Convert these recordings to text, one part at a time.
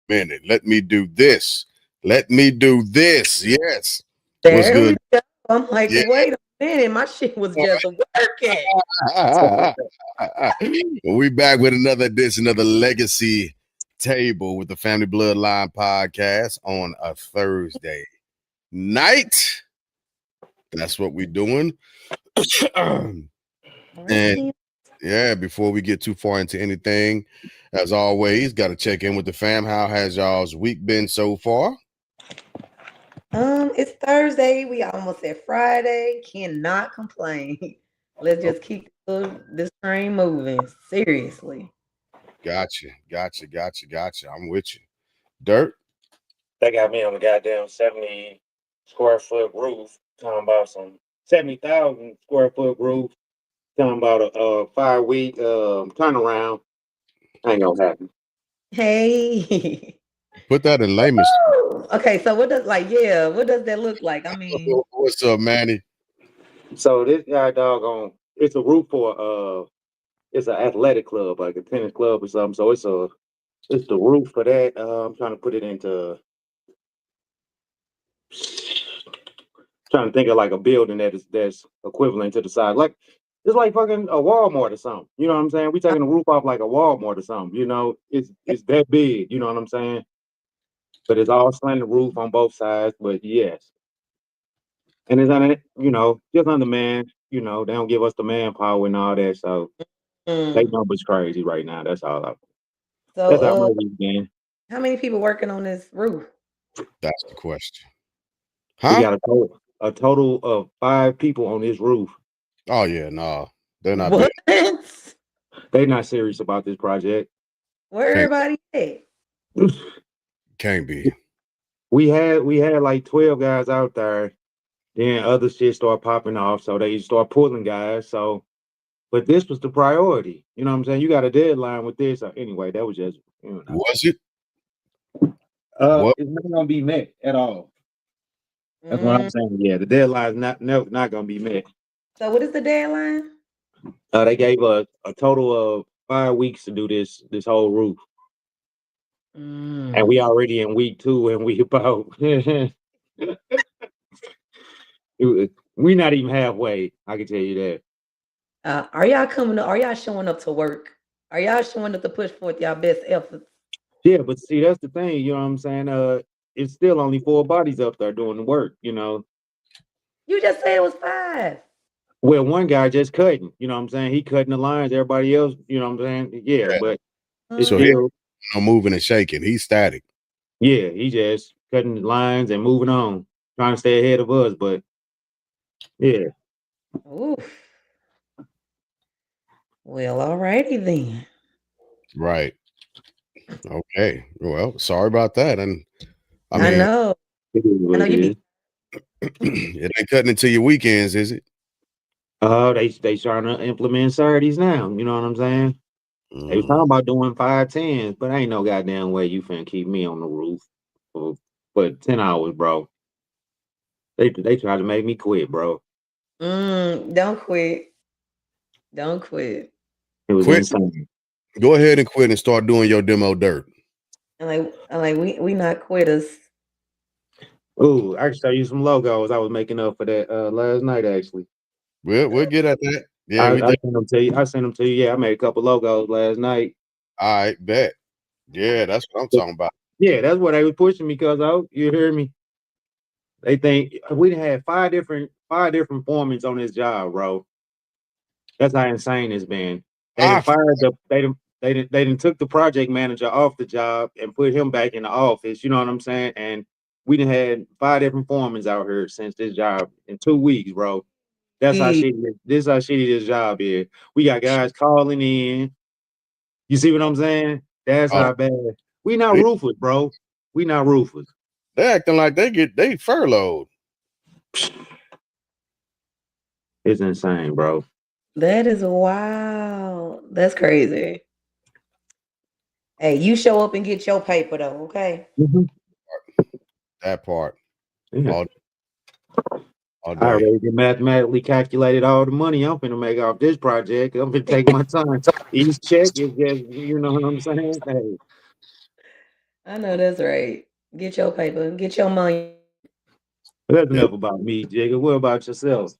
minute. Let me do this. Let me do this. Yes. What's There we good? go. I'm like, Yeah. wait a minute, my shit was just working. We back with another edition of the Legacy Table with the Family Bloodline podcast on a Thursday night. That's what we're doing. And Alrighty. yeah, before we get too far into anything, as always, got to check in with the fam. How has y'all's week been so far? It's Thursday. We almost at Friday. Cannot complain. Let's Oh, just keep this train moving. Seriously. gotcha. I'm with you. Dirt. They got me on the goddamn 70 square foot roof, talking about some 70,000 square foot roof, talking about a 5 week turnaround. Ain't gonna happen. Hey. Put that in layman's. Okay, so what does that look like? I mean, What's up, Manny? So this guy doggone, it's a roof for it's an athletic club, like a tennis club or something. So it's the roof for that. I'm trying to put it into trying to think of like a building that's equivalent to the size. Like it's like fucking a Walmart or something. You know what I'm saying? We taking the roof off like a Walmart or something. You know, it's that big. You know what I'm saying? But it's all slanted roof on both sides. But yes, and it's on it. You know, just on the man. You know, they don't give us the manpower and all that. So they mm, numbers crazy right now. That's all. so That's how my weekend. how many people working on this roof? That's the question. We Huh? got a total of 5 people on this roof. Oh yeah, no, they're not being What? They not serious about this project. Where can't everybody at? can't be. We had like 12 guys out there. Then other shit start popping off, so they start pulling guys. So, but this was the priority. You know what I'm saying? You got a deadline with this. Anyway, that was just Was it? What? it's not gonna be met at all. That's what I'm Mm, saying. Yeah, the deadline is not gonna be met. so what is the deadline? They gave us a total of 5 weeks to do this whole roof, and Mm. we already in week 2, and we about we not even halfway. I can tell you that. Are y'all showing up to work? Are y'all showing up to push forth y'all best efforts? Yeah, but see, that's the thing. You know what I'm saying? It's still only 4 bodies up there doing the work. You know, You just said it was 5. well, one guy just cutting. You know what I'm saying? He cutting the lines. Everybody else, you know what I'm saying? Yeah, Yeah. but it's So he Mm. still, no moving and shaking. He's static. yeah, he just cutting the lines and moving on, trying to stay ahead of us. But yeah, Oof. Well, alrighty then. Right. Okay. Well, sorry about that. And I I mean, know. it is I what know it you be is. it ain't cutting into your weekends, is it? They trying to implement Saturdays now. You know what I'm saying? They was Mm. talking about doing 5 10s, but ain't no goddamn way you finna keep me on the roof for 10 hours, bro. They tried to make me quit, bro. Don't quit. Don't quit. It was Quit. insane. Go ahead and quit and start doing your demo dirt. We not quitters. Ooh, I can show you some logos I was making up for that last night. Actually, We'll get at that. Yeah, I, we I think. sent them to you. I sent them to you. Yeah, I made a couple logos last night. All right, bet. Yeah, that's what I'm But talking about. yeah, that's what they was pushing me because oh, you hear me? They think we done had five different foremans on this job, bro. That's how insane it's been. They done Ah, fired the they done took the project manager off the job and put him back in the office. You know what I'm saying? And we done had 5 different foremans out here since this job in 2 weeks, bro. That's how Gee, shitty this is how shitty this job is. We got guys calling in. You see what I'm saying? That's oh, how bad. We not they, roofers, bro. We not roofers. they acting like they furloughed. It's insane, bro. that is wild. That's crazy. Hey, you show up and get your paper though, okay? Mhm. That part Yeah. all all I day. already mathematically calculated all the money I'm finna make off this project. I'm finna take my time. Each check is just, you know what I'm saying? Hey, I know that's right. Get your paper, get your money. That's enough about me, Jigga. What about yourself?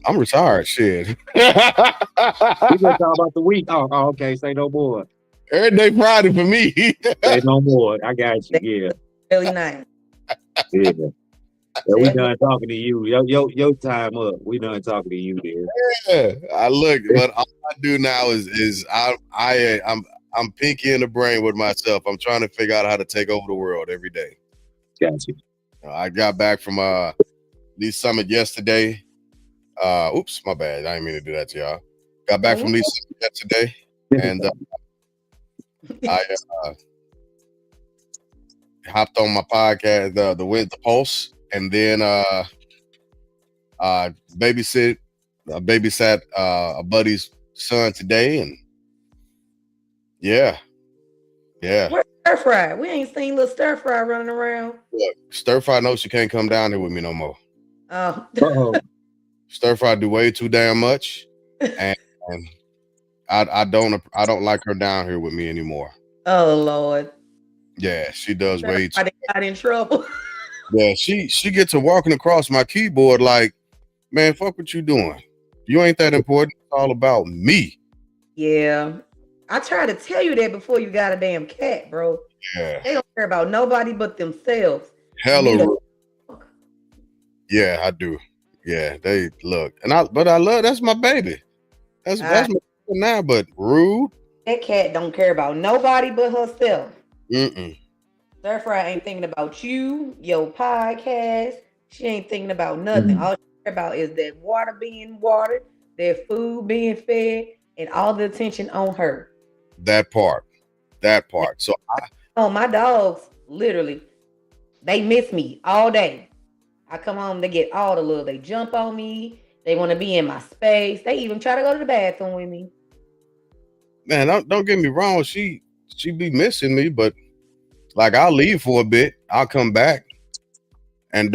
I'm retired. Shit. We just talk about the week. Oh, okay. Say no more. Every day Friday for me. Say no more. I got you. Yeah. Really nice. Yeah. Yeah, we done talking to you. Your time up. We done talking to you, dear. Yeah, I look, but all I do now is I'm pinky in the brain with myself. I'm trying to figure out how to take over the world every day. Gotcha. I got back from Lee Summit yesterday. Oops, my bad. I didn't mean to do that to y'all. Got back from Lee Summit yesterday, and I hopped on my podcast, the Pulse, and then babysat a buddy's son today, and yeah. Where's Stir Fry? We ain't seen little Stir Fry running around. Look, Stir Fry knows she can't come down here with me no more. Oh. Stir Fry do way too damn much, and I don't like her down here with me anymore. Oh Lord. Yeah, she does way too. I got in trouble. Yeah, she gets to walking across my keyboard like, man, fuck what you doing. You ain't that important. It's all about me. Yeah. I tried to tell you that before you got a damn cat, bro. Yeah. They don't care about nobody but themselves. Hella rude. Yeah, I do. Yeah, they look. But I love, that's my baby. That's my baby now, but rude. That cat don't care about nobody but herself. Mm-mm. Stir Fry ain't thinking about you, your podcast. She ain't thinking about nothing. All she care about is that water being watered, that food being fed, and all the attention on her. That part. So my dogs, literally, they miss me all day. I come home, they get all the love. They jump on me. They want to be in my space. They even try to go to the bathroom with me. Man, don't get me wrong. She be missing me, but like I'll leave for a bit. I'll come back. And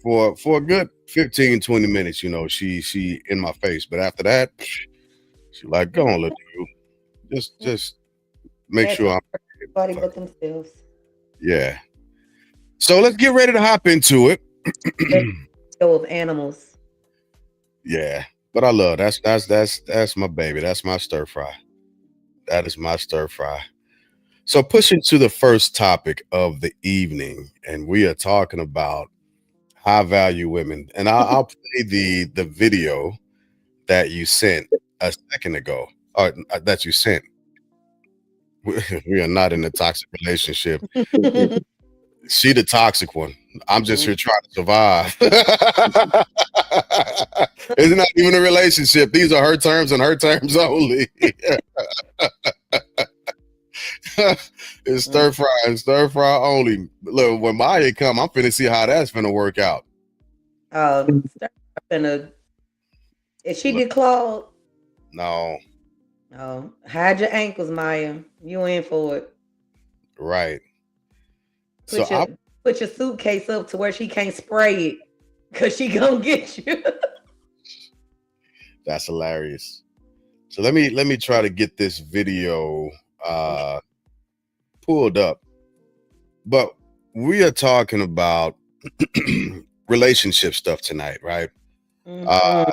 for a good 15, 20 minutes, you know, she in my face. But after that, she like, go on, little dude. Just make sure I'm everybody but themselves. Yeah. So let's get ready to hop into it. Of animals. Yeah, but I love that's my baby. That's my Stir Fry. That is my Stir Fry. So pushing to the first topic of the evening, and we are talking about high value women. And I'll play the video that you sent a second ago, or that you sent. We are not in a toxic relationship. She the toxic one. I'm just here trying to survive. It's not even a relationship. These are her terms and her terms only. It's stir fry and stir fry only. Look, when Maya come, I'm finna see how that's finna work out. Stir fry if she get clawed. No. No. Hide your ankles, Maya. You in for it. Right. Put your suitcase up to where she can't spray it, because she gonna get you. That's hilarious. So let me try to get this video pulled up. But we are talking about relationship stuff tonight, right? Mm-hmm.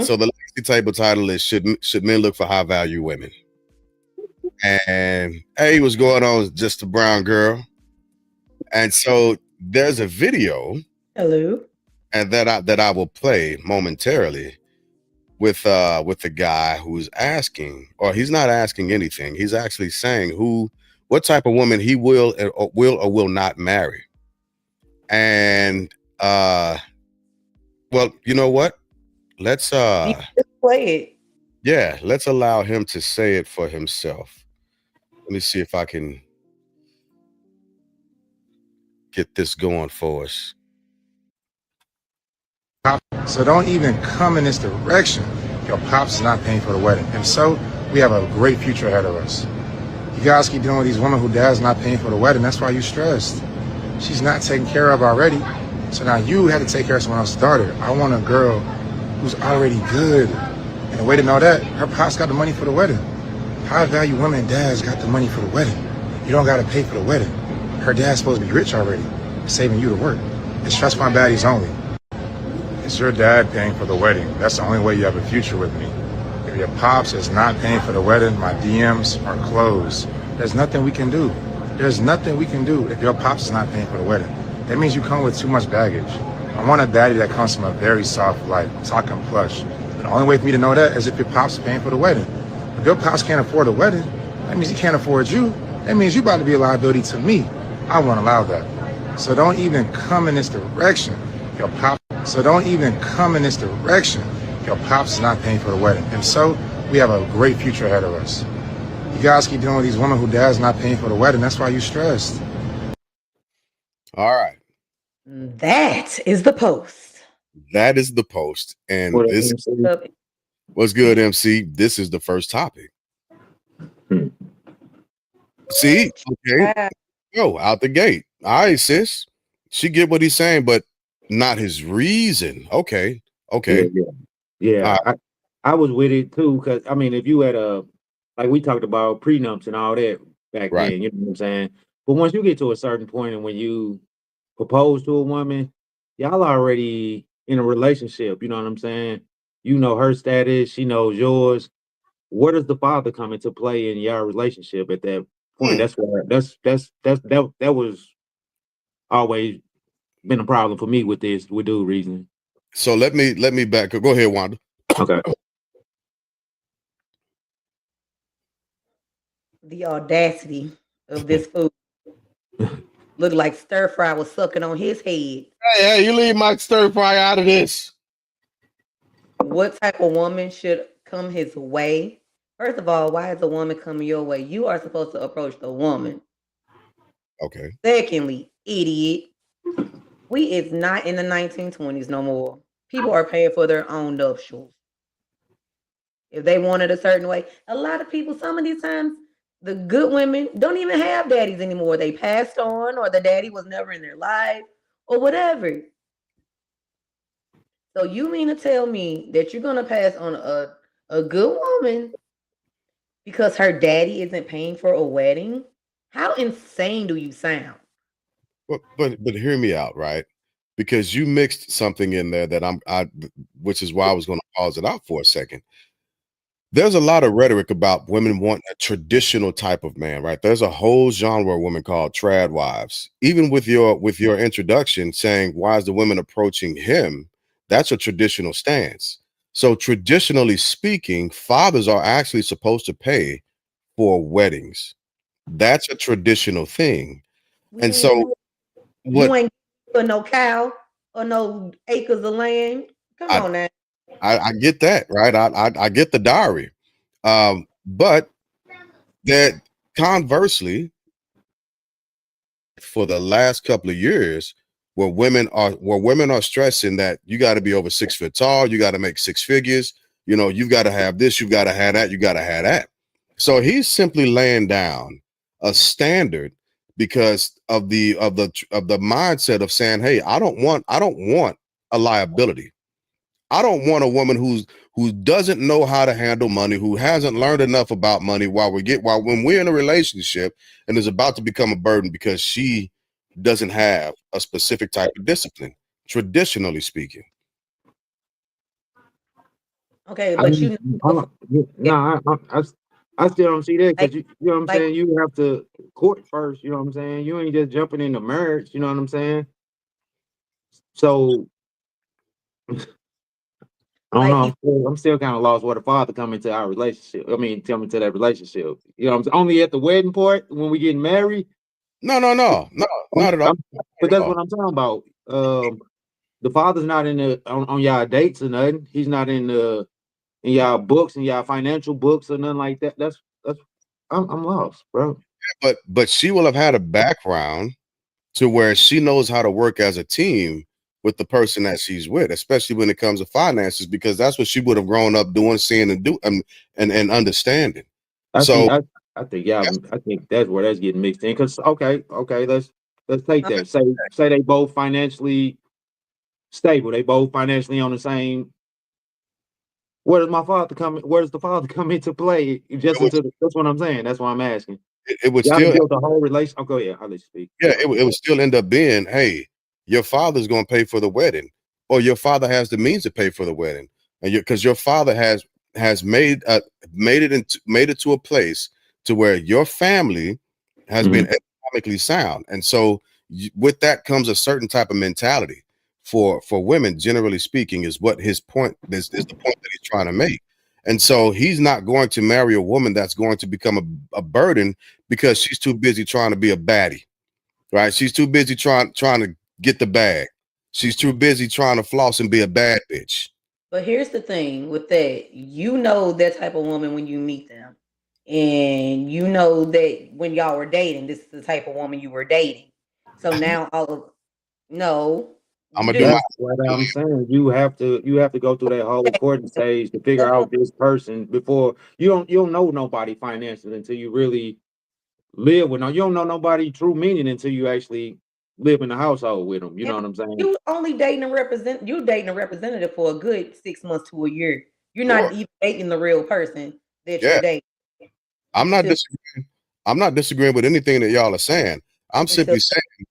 So the legacy table title is should men look for high value women? And hey, what's going on? Just a brown girl. And so there's a video. Hello. And that I will play momentarily with the guy who's asking, or he's not asking anything. He's actually saying what type of woman he will or will not marry. And well, you know what? Let's play it. Yeah, let's allow him to say it for himself. Let me see if I can get this going for us. So don't even come in this direction. Your pops is not paying for the wedding. And so we have a great future ahead of us. You guys keep dealing with these women who dad's not paying for the wedding. That's why you're stressed. She's not taken care of already. So now you had to take care of someone else's daughter. I want a girl who's already good. And the way to know that, her pops got the money for the wedding. High value women and dads got the money for the wedding. You don't gotta pay for the wedding. Her dad's supposed to be rich already, saving you to work. It's trust fund baddies only. It's your dad paying for the wedding. That's the only way you have a future with me. If your pops is not paying for the wedding, my DMs are closed. There's nothing we can do. There's nothing we can do if your pops is not paying for the wedding. That means you come with too much baggage. I want a daddy that comes from a very soft life, talking plush. The only way for me to know that is if your pops is paying for the wedding. If your pops can't afford a wedding, that means he can't afford you. That means you about to be a liability to me. I won't allow that. So don't even come in this direction. Your pops is not paying for the wedding. And so we have a great future ahead of us. You guys keep dealing with these women who dad's not paying for the wedding. That's why you're stressed. All right. That is the post. That is the post. And What this up, was good, MC. This is the first topic. Hmm. See, okay. Ah, Go out the gate. All right, sis. She get what he's saying, but not his reason. Okay. Yeah. All I was with it too, because I mean, if you had like we talked about prenups and all that back Right. then, you know what I'm saying? But once you get to a certain point and when you propose to a woman, y'all already in a relationship, you know what I'm saying? You know her status, she knows yours. Where does the father come into play in your relationship at that point? Hmm. That's where that was always been a problem for me with dude reasoning. So let me back. Go ahead, Wanda. Okay. the audacity of this food. Looked like stir fry was sucking on his head. Hey, you leave my stir fry out of this. What type of woman should come his way? First of all, why is a woman coming your way? You are supposed to approach the woman. Okay. Secondly, idiot, we is not in the 1920s no more. People are paying for their own nuptials. If they want it a certain way, a lot of people, some of these times, the good women don't even have daddies anymore. They passed on, or the daddy was never in their life, or whatever. So you mean to tell me that you're gonna pass on a good woman because her daddy isn't paying for a wedding? How insane do you sound? But hear me out, right? Because you mixed something in there that which is why I was going to pause it out for a second. There's a lot of rhetoric about women want a traditional type of man, right? There's a whole genre of women called trad wives. Even with your introduction saying, why is the women approaching him? That's a traditional stance. So traditionally speaking, fathers are actually supposed to pay for weddings. That's a traditional thing. And so You what ain't for no cow or no acres of land. Come I on now. I get that, right? I get the dowry. But that conversely, for the last couple of years, where women are stressing that you got to be over 6 foot tall, you got to make six figures, you've got to have this, you've got to have that, you got to have that. So he's simply laying down a standard because of the mindset of saying, hey, I don't want a liability. I don't want a woman who doesn't know how to handle money, who hasn't learned enough about money while when we're in a relationship and is about to become a burden because she doesn't have a specific type of discipline, traditionally speaking. Okay, I but mean, I still don't see that because you know what I'm saying. You have to court first. You know what I'm saying. You ain't just jumping into marriage. You know what I'm saying. So I don't know. I'm still kind of lost where the father come into our relationship. I mean, come into that relationship. You know what I'm saying? Only at the wedding part when we getting married. No, not at all. But that's what I'm talking about. The father's not in on y'all dates or nothing. He's not in y'all books and y'all financial books or nothing like that. That's I'm lost, bro. But she will have had a background to where she knows how to work as a team with the person that she's with, especially when it comes to finances, because that's what she would have grown up doing, seeing, and and understanding. I think that's where that's getting mixed in. Because okay, let's take that. Say they both financially stable. They both financially on the same. Where does the father come into play? That's what I'm saying. That's what I'm asking. it would Y'all still, built the whole relation. Oh, go ahead. I'll let you speak. yeah, it would still end up being, hey, your father's going to pay for the wedding, or your father has the means to pay for the wedding, and because your father has made it to a place to where your family has been economically sound, and so with that comes a certain type of mentality for women, generally speaking, is what his point is the point that he's trying to make. And so he's not going to marry a woman that's going to become a burden because she's too busy trying to be a baddie, right? She's too busy trying to get the bag. She's too busy trying to floss and be a bad bitch. But here's the thing with that. You know that type of woman when you meet them. And you know that when y'all were dating, this is the type of woman you were dating. So now no. I'm You gonna do my. That's what I'm saying. You have to go through that whole courting stage to figure out this person before you don't know nobody financially until you really live with them. You don't know nobody true meaning until you actually live in the household with them. You know what I'm saying? You only dating you dating a representative for a good 6 months to a year. You're Sure. not even dating the real person that Yeah. you're dating. I'm not disagreeing. I'm not disagreeing with anything that y'all are saying. I'm simply saying.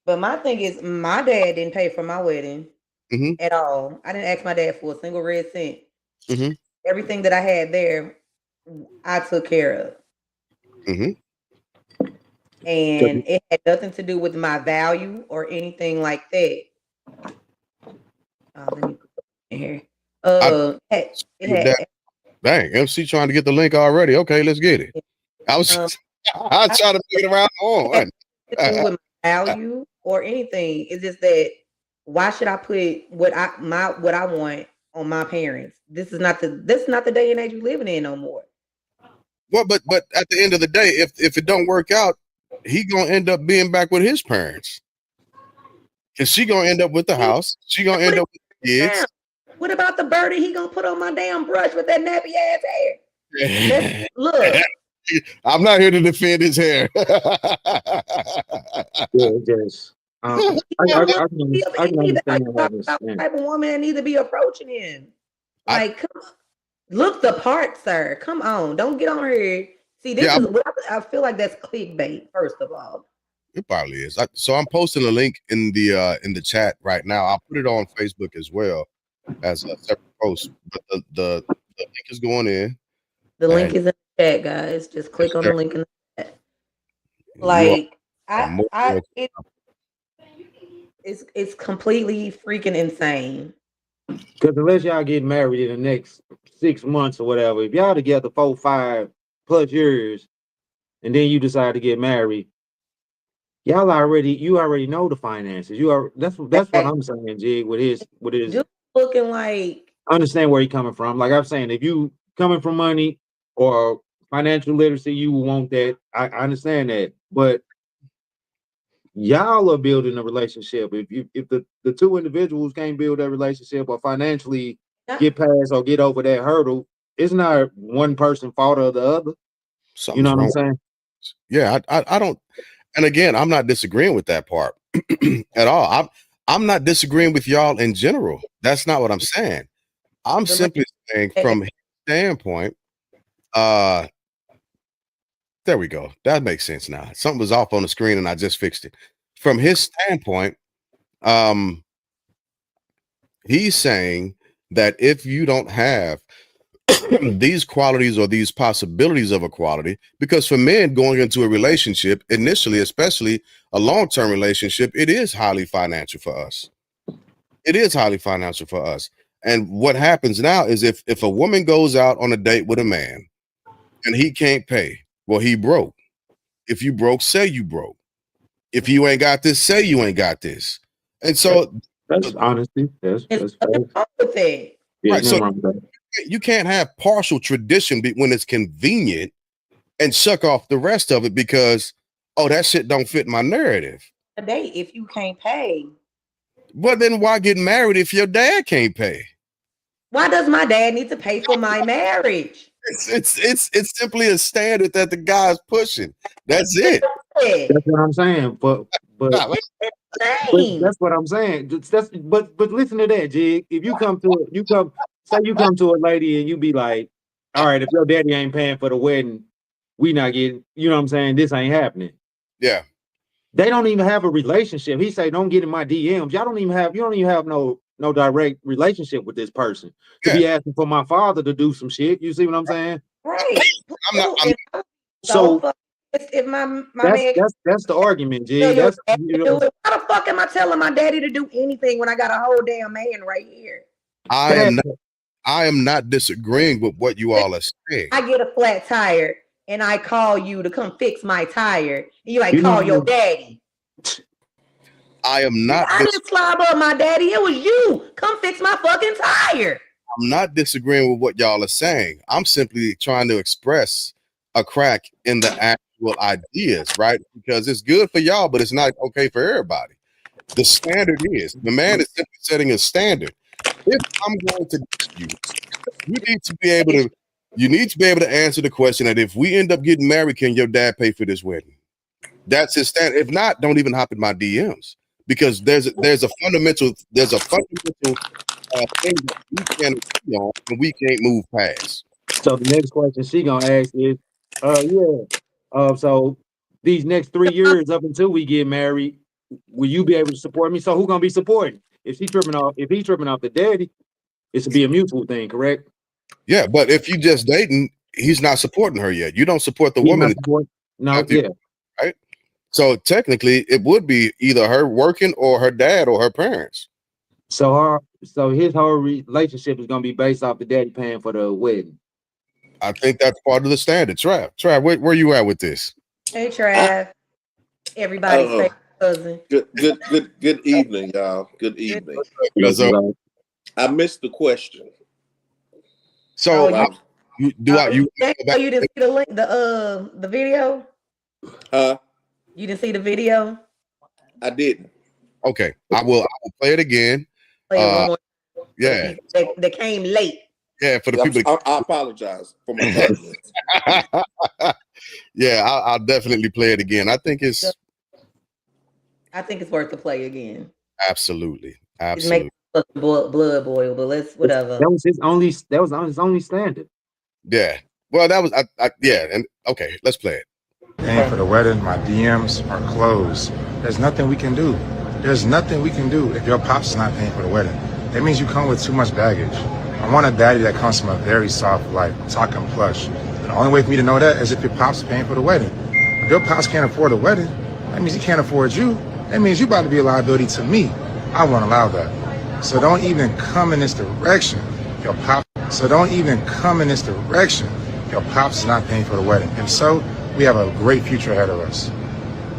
But my thing is, my dad didn't pay for my wedding at all. I didn't ask my dad for a single red cent. Everything that I had there, I took care of. And it had nothing to do with my value or anything like that. Let me put it in here. Dang, MC trying to get the link already. Okay, let's get it. I was trying to get around on. With my value or anything. It's just that why should I put what I want on my parents? This is not the day and age we living in no more. Well, but at the end of the day, if it don't work out, he gonna end up being back with his parents. Cause she gonna end up with the house. She gonna end up with the kids. What about the burden he gonna put on my damn brush with that nappy ass hair? Look. I'm not here to defend his hair. Yeah, yes. I can understand the type of woman that needs to be approaching him. Like, come on. Look the part, sir. Come on. Don't get on here. See, this is what I feel like that's clickbait, first of all. It probably is. So I'm posting a link in the chat right now. I'll put it on Facebook as well as a separate post. But the link is going in. The link is in the chat, guys. Just click on the link in the chat. Like it's completely freaking insane. Because unless y'all get married in the next 6 months or whatever, if y'all together 4, 5+ years, and then you decide to get married, you already know the finances. That's what I'm saying, Jig. With his just looking like, understand where he's coming from. Like I'm saying, if you coming from money or financial literacy, you want that. I understand that, but y'all are building a relationship. If the two individuals can't build that relationship or financially get past or get over that hurdle, it's not one person fault or the other. You know what I'm saying? Yeah, I don't. And again, I'm not disagreeing with that part at all. I'm not disagreeing with y'all in general. That's not what I'm saying. I'm simply saying from his standpoint, there we go. That makes sense now. Something was off on the screen and I just fixed it. From his standpoint, he's saying that if you don't have these qualities or these possibilities of equality, because for men going into a relationship initially, especially a long-term relationship, it is highly financial for us. It is highly financial for us. And what happens now is if a woman goes out on a date with a man and he can't pay, well, he broke. If you broke, say you broke. If you ain't got this, say you ain't got this. And so that's honesty. That's with it. Right. So you can't have partial tradition when it's convenient and suck off the rest of it because, oh, that shit don't fit my narrative. A date if you can't pay. Well, then why get married if your dad can't pay? Why does my dad need to pay for my marriage? It's simply a standard that the guy's pushing. That's it. That's what I'm saying. But that's what I'm saying. But listen to that, Jig. If you come to a lady and you be like, all right, if your daddy ain't paying for the wedding, we not getting, you know what I'm saying? This ain't happening. Yeah. They don't even have a relationship. He say, don't get in my DMs. You don't even have no direct relationship with this person to be asking for my father to do some shit. You see what I'm saying? Right. I'm So if my man, that's the argument, G. tell your That's daddy to do it, why the fuck am I telling my daddy to do anything when I got a whole damn man right here? I am not disagreeing with what you all are saying. I get a flat tire and I call you to come fix my tire. And you like, You call know- your daddy. I am not. I didn't slob up my daddy. It was you. Come fix my fucking tire. I'm not disagreeing with what y'all are saying. I'm simply trying to express a crack in the actual ideas, right? Because it's good for y'all, but it's not okay for everybody. The standard is the man is simply setting a standard. If I'm going to you need to be able to. You need to be able to answer the question that if we end up getting married, can your dad pay for this wedding? That's his standard. If not, don't even hop in my DMs because there's a fundamental thing that we can't agree on and we can't move past. So the next question she gonna ask is, so these next 3 years up until we get married, will you be able to support me? So who gonna be supporting? If he's tripping off the daddy, it should be a mutual thing, correct? Yeah, but if you just dating, he's not supporting her yet. You don't support the woman. Right? So technically, it would be either her working or her dad or her parents. So his whole relationship is gonna be based off the daddy paying for the wedding. I think that's part of the standard. Trav, where you at with this? Hey, Trav. Everybody's favorite cousin. Good evening, y'all. Good evening. I missed the question. So you didn't see the link, the video? You didn't see the video? I didn't. Okay, I will play it again. Play it one more. Yeah. They came late. Yeah, for the people. I apologize for my comments. Yeah, I'll definitely play it again. I think it's worth the play again. Absolutely. Blood boil, but let's whatever. That was his only standard. Yeah. Well, that was and okay, let's play it. Paying for the wedding, my DMs are closed. There's nothing we can do. There's nothing we can do if your pops is not paying for the wedding. That means you come with too much baggage. I want a daddy that comes from a very soft life, talking plush. The only way for me to know that is if your pops is paying for the wedding. If your pops can't afford the wedding, that means he can't afford you. That means you about to be a liability to me. I won't allow that. So don't even come in this direction. Your pops is not paying for the wedding. If so, we have a great future ahead of us.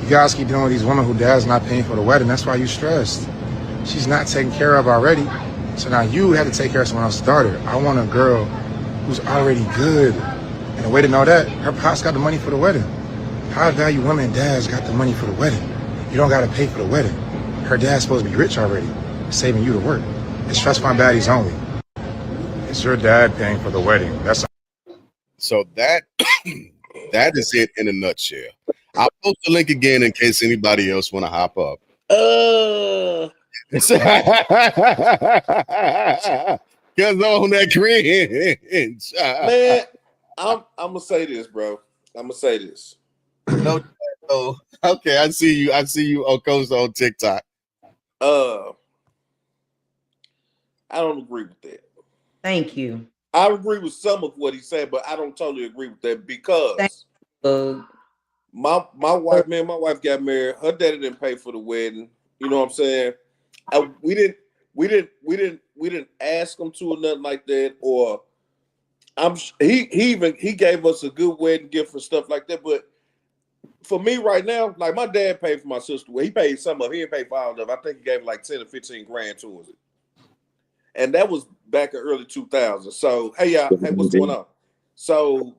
You guys keep dealing with these women who dad's not paying for the wedding. That's why you're stressed. She's not taken care of already. So now you had to take care of someone else's daughter. I want a girl who's already good. And the way to know that, her pops got the money for the wedding. High value women and dads got the money for the wedding. You don't got to pay for the wedding. Her dad's supposed to be rich already, saving you to work. It's trust fund baddies only. It's your dad paying for the wedding. So that is it in a nutshell. I'll post the link again in case anybody else want to hop up. Because on that cringe. Man, I'm gonna say this, bro. I'm gonna say this. No, okay, I see you, Okosa on TikTok. I don't agree with that. Thank you. I agree with some of what he said, but I don't totally agree with that because my wife, man, my wife got married. Her daddy didn't pay for the wedding. You know what I'm saying? We didn't ask him to or nothing like that. Or he gave us a good wedding gift and stuff like that. But for me right now, like my dad paid for my sister. Well, he paid some of it. He didn't pay for all of it. I think he gave like 10 or 15 grand towards it. And that was back in early 2000. So, hey, y'all, hey, what's going on? So,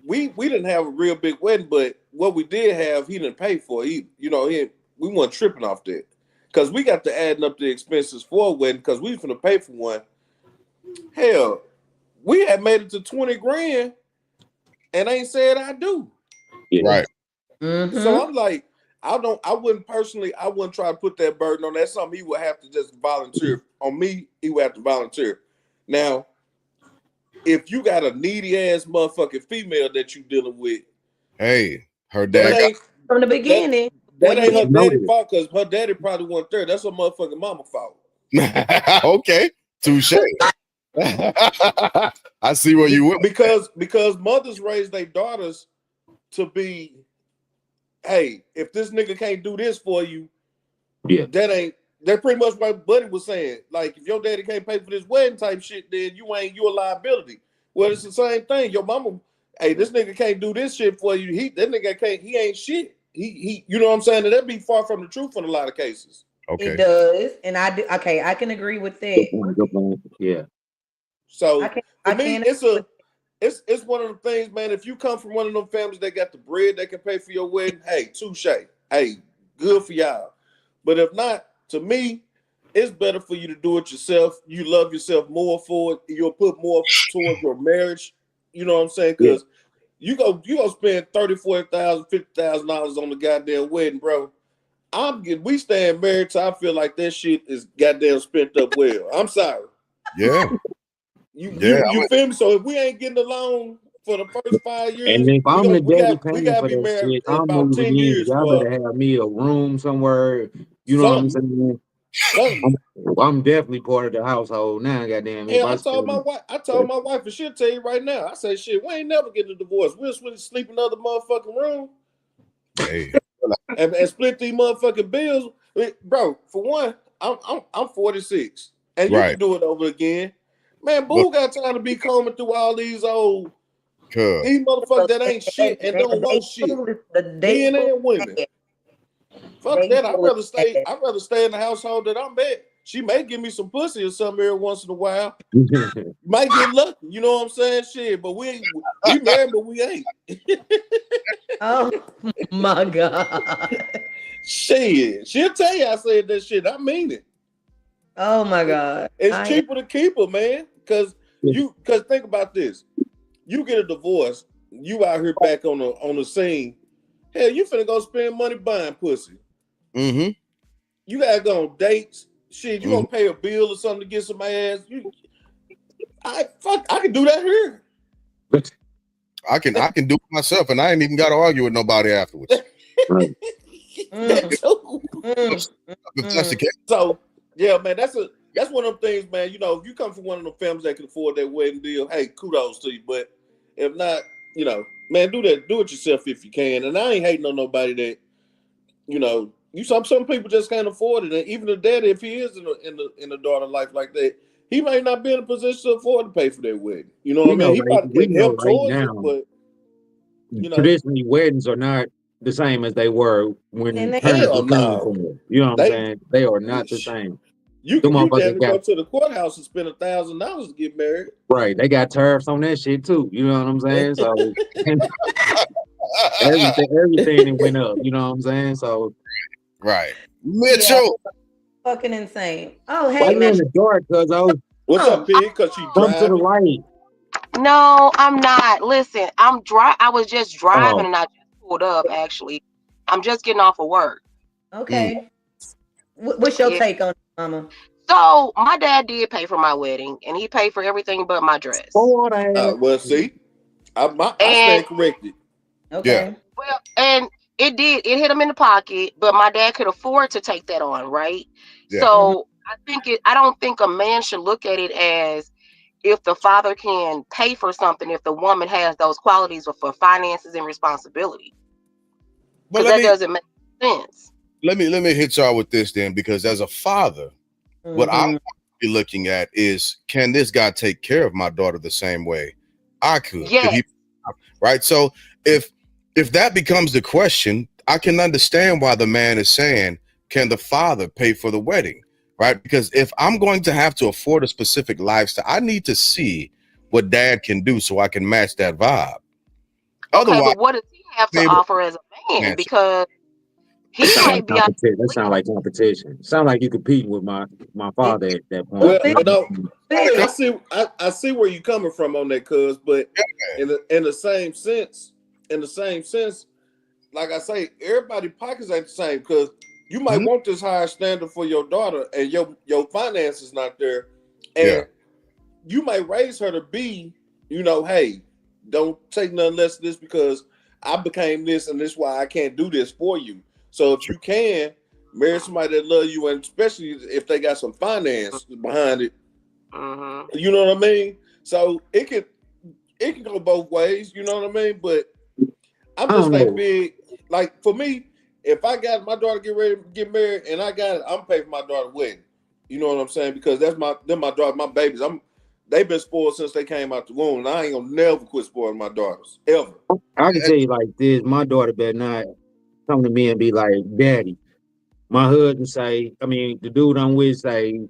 we didn't have a real big wedding, but what we did have, he didn't pay for. We weren't tripping off that. Because we got to adding up the expenses for a wedding because we was going to pay for one. Hell, we had made it to 20 grand and ain't said I do. Yeah. Right. Mm-hmm. So, I'm like, I wouldn't try to put that burden on. That's something he would have to just volunteer. On me, he would have to volunteer. Now, if you got a needy ass motherfucking female that you dealing with, Hey, her that dad. ain't From the beginning. that when ain't you her get- daddy fault because her daddy probably wasn't there. That's her motherfucking mama fault. Okay, touche. I see where you went. Because mothers raise their daughters to be, hey, if this nigga can't do this for you, Yeah. that's pretty much what Buddy was saying. Like, if your daddy can't pay for this wedding type shit, then you a liability. Well, it's the same thing. Your mama, hey, this nigga can't do this shit for you. He ain't shit. He you know what I'm saying? And that'd be far from the truth in a lot of cases. Okay. It does, and I do. Okay, I can agree with that. Good point. Yeah. So I can. for I me, can. it's one of the things, man. If you come from one of them families that got the bread that can pay for your wedding, hey, touche. Hey, good for y'all. But if not, to me, it's better for you to do it yourself. You love yourself more for it. You'll put more towards your marriage. You know what I'm saying? Because you go spend $30,000, $40,000, $50,000 on the goddamn wedding, bro. We staying married till I feel like that shit is goddamn spent up well. I'm sorry. Yeah. You Yeah, feel me? So if we ain't getting along for the first 5 years, And if I'm the daddy we paying gotta for be that married shit, in I'm about 10 moving in. years. Y'all For better have me a room somewhere. You know what I'm saying? something. I'm definitely part of the household now. Goddamn, if Hell, I I told my spend, wife, and she'll tell you right now. I say, shit, we ain't never getting a divorce. We'll sleep in another motherfucking room hey. and split these motherfucking bills, bro. For one, I'm 46, and you Right. can do it over again, man. But- Boo got time to be combing through all these Cuz. these motherfuckers that ain't shit and don't want shit, men and women. Fuck that. I'd rather stay in the household that I'm at. She may give me some pussy or something every once in a while. Might get lucky, you know what I'm saying? Shit, but we married, but we ain't. Oh my god. Shit, she'll tell you I said that shit. I mean it. Oh my god. It's cheaper to keep her, man. Cause think about this. You get a divorce, you out here back on the scene. Hell, you finna go spend money buying pussy. Mm-hmm. You gotta go on dates. Shit, you gonna pay a bill or something to get some ass. I can do that here. I can do it myself, and I ain't even got to argue with nobody afterwards. That too. If that's the case. So yeah, man, that's one of them things, man. You know, if you come from one of them families that can afford that wedding deal, hey, kudos to you. But if not, you know, man, do it yourself if you can. And I ain't hating on nobody that, you know, some people just can't afford it. And even the daddy, if he is in a daughter life like that, he may not be in a position to afford to pay for their wedding. You know what I mean? He probably get help towards it, but you know, traditionally weddings are not the same as they were when parents were paying for it. You know what I'm saying? They are not the same. You damn go to the courthouse and spend $1,000 to get married. Right. They got tariffs on that shit too. You know what I'm saying? So everything went up. You know what I'm saying? So right. Mitchell. Yeah, fucking insane. Oh, hey, why you in Mitchell. the dark, cuz What's up, Pig? Cause she come to the driving. light. No, I'm not. Listen, I was just driving and I just pulled up. Actually, I'm just getting off of work. Okay. What's your take on it, Mama? So my dad did pay for my wedding, and he paid for everything but my dress. Well, see, I stand corrected. Okay. Well, and it hit him in the pocket, but my dad could afford to take that on, right? Yeah. So I don't think a man should look at it as if the father can pay for something if the woman has those qualities for finances and responsibility. Because that doesn't make sense. Let me hit y'all with this then, because as a father, what I'm going to be looking at is, can this guy take care of my daughter the same way I could? Yes. Right. So if that becomes the question, I can understand why the man is saying, can the father pay for the wedding? Right. Because if I'm going to have to afford a specific lifestyle, I need to see what dad can do so I can match that vibe. Okay, Otherwise, but what does he have to offer as a man? Because he might be out. That sounds like competition. Sound like you competing with my father at that point. Well, you know, I see where you're coming from on that, cuz, but in the same sense, like I say, everybody's pockets ain't the same, because you might want this higher standard for your daughter, and your finances not there, and you might raise her to be hey, don't take nothing less than this because I became this and this is why I can't do this for you. So if you can marry somebody that love you, and especially if they got some finance behind it, you know what I mean? So it can go both ways, you know what I mean? But I'm just like for me, if I got my daughter get ready to get married and I got it, I'm paying for my daughter's wedding. You know what I'm saying? Because they're my daughter, my babies. They've been spoiled since they came out the womb, and I ain't gonna never quit spoiling my daughters ever. I can tell you like this: my daughter better not come to me and be like, "Daddy." My husband say, the dude I'm with say,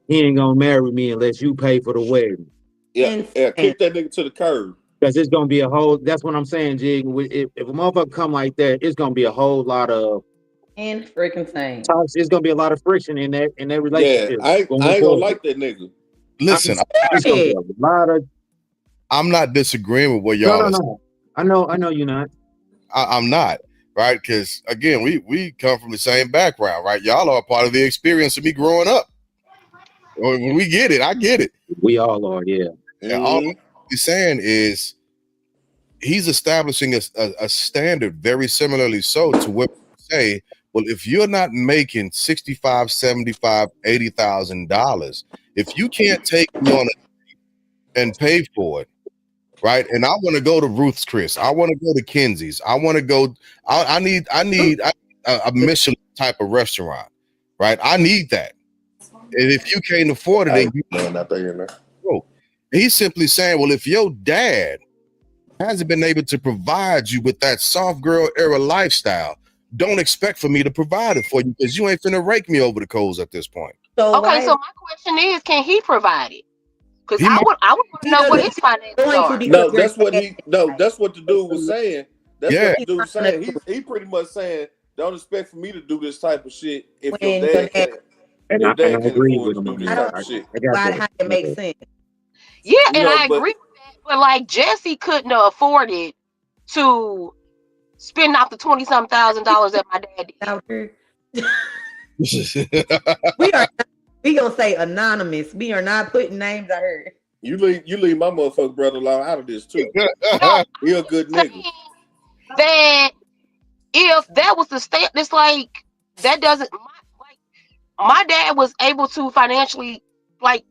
he ain't gonna marry me unless you pay for the wedding. Yeah, kick that nigga to the curb. Because it's gonna be a whole. That's what I'm saying, Jig. If a motherfucker come like that, it's gonna be a whole lot of freaking thing. It's gonna be a lot of friction in that relationship. Yeah, I ain't gonna like that nigga. Listen, it's gonna be a lot of. I'm not disagreeing with what y'all are saying. I know you're not. I'm not, right? Because again, we come from the same background, right? Y'all are a part of the experience of me growing up. When we get it, I get it. We all are, yeah. And all he's saying is he's establishing a standard very similarly so to what we say, well, if you're not making $65,000, $75,000, $80,000, if you can't take me on and pay for it, right? And I want to go to Ruth's Chris. I want to go to Kenzie's. I want to go. I need a Michelin type of restaurant, right? I need that. And if you can't afford it, he's simply saying, well, if your dad hasn't been able to provide you with that soft girl era lifestyle, don't expect for me to provide it for you because you ain't finna rake me over the coals at this point. So my question is, can he provide it? Because I would want to know what his finances are. No, that's what the dude was saying. That's what the dude was saying. He pretty much saying, don't expect for me to do this type of shit if your dad can't. And I agree with him. How it makes sense. Yeah, and I agree with that. But like Jesse couldn't afford it to spend out the $20-something thousand that my dad did. We gonna say anonymous. We are not putting names out here. You leave my motherfucking brother-in-law out of this too. He a good nigga. That if that was the state, it's like that doesn't. My dad was able to financially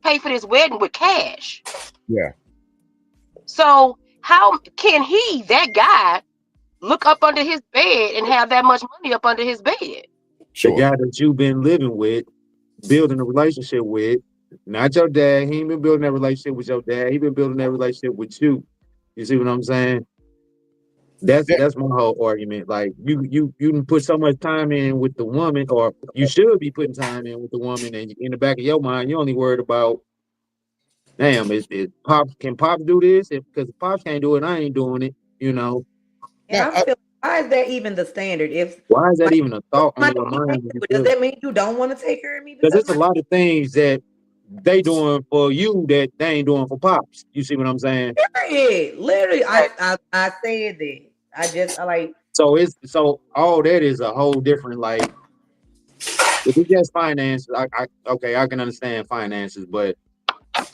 pay for this wedding with cash. Yeah. So how can he, that guy, look up under his bed and have that much money up under his bed? Sure. The guy that you've been living with, building a relationship with, not your dad. He ain't been building that relationship with your dad. He been building that relationship with you. You see what I'm saying? That's my whole argument. Like you can put so much time in with the woman, or you should be putting time in with the woman, and in the back of your mind, you're only worried about, damn, is Pops, can Pops do this? Because if Pops can't do it, I ain't doing it. You know. And why is that even the standard? Why is that even a thought on your mind? Does that mean you don't want to take care of me? Because there's a lot of things that they doing for you that they ain't doing for Pops. You see what I'm saying? Period. Literally, I said that. So all that is a whole different, like, if it's just finances, I can understand finances, but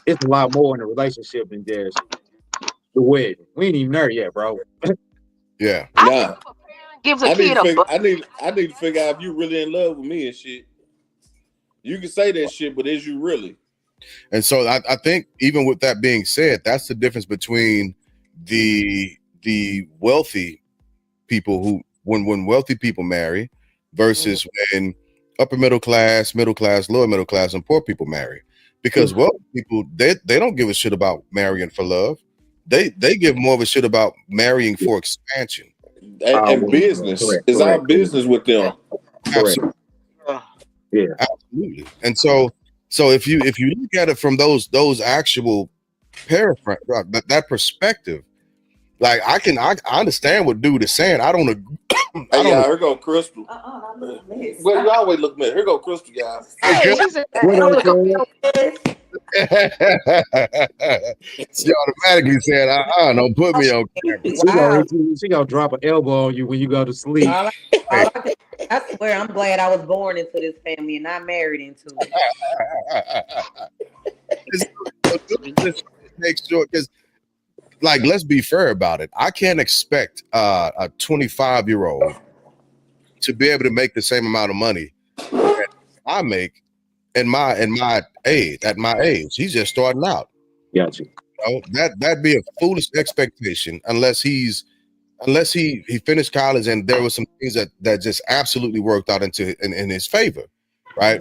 it's a lot more in a relationship than just the wedding. We ain't even there yet, bro. Yeah. Nah. Gives a kid I need to figure out if you really in love with me and shit. You can say that shit, but is you really? And so I think even with that being said, that's the difference between the wealthy people who when wealthy people marry versus when upper middle class, lower middle class, and poor people marry. Because wealthy people, they don't give a shit about marrying for love. They give more of a shit about marrying for expansion and business. It's our business with them. Absolutely. Yeah, absolutely. And so if you look at it from those actual that perspective, like I understand what dude is saying. I don't agree. Here go Crystal. Well, you always look mad. Here go Crystal, guys. She automatically said, don't put me on camera. She gonna drop an elbow on you when you go to sleep. I swear, I'm glad I was born into this family and not married into it. Just make sure, because like, let's be fair about it. I can't expect a 25-year-old to be able to make the same amount of money that I make at my age. He's just starting out. Gotcha. You know, that'd be a foolish expectation unless he finished college and there were some things that just absolutely worked out in his favor, right?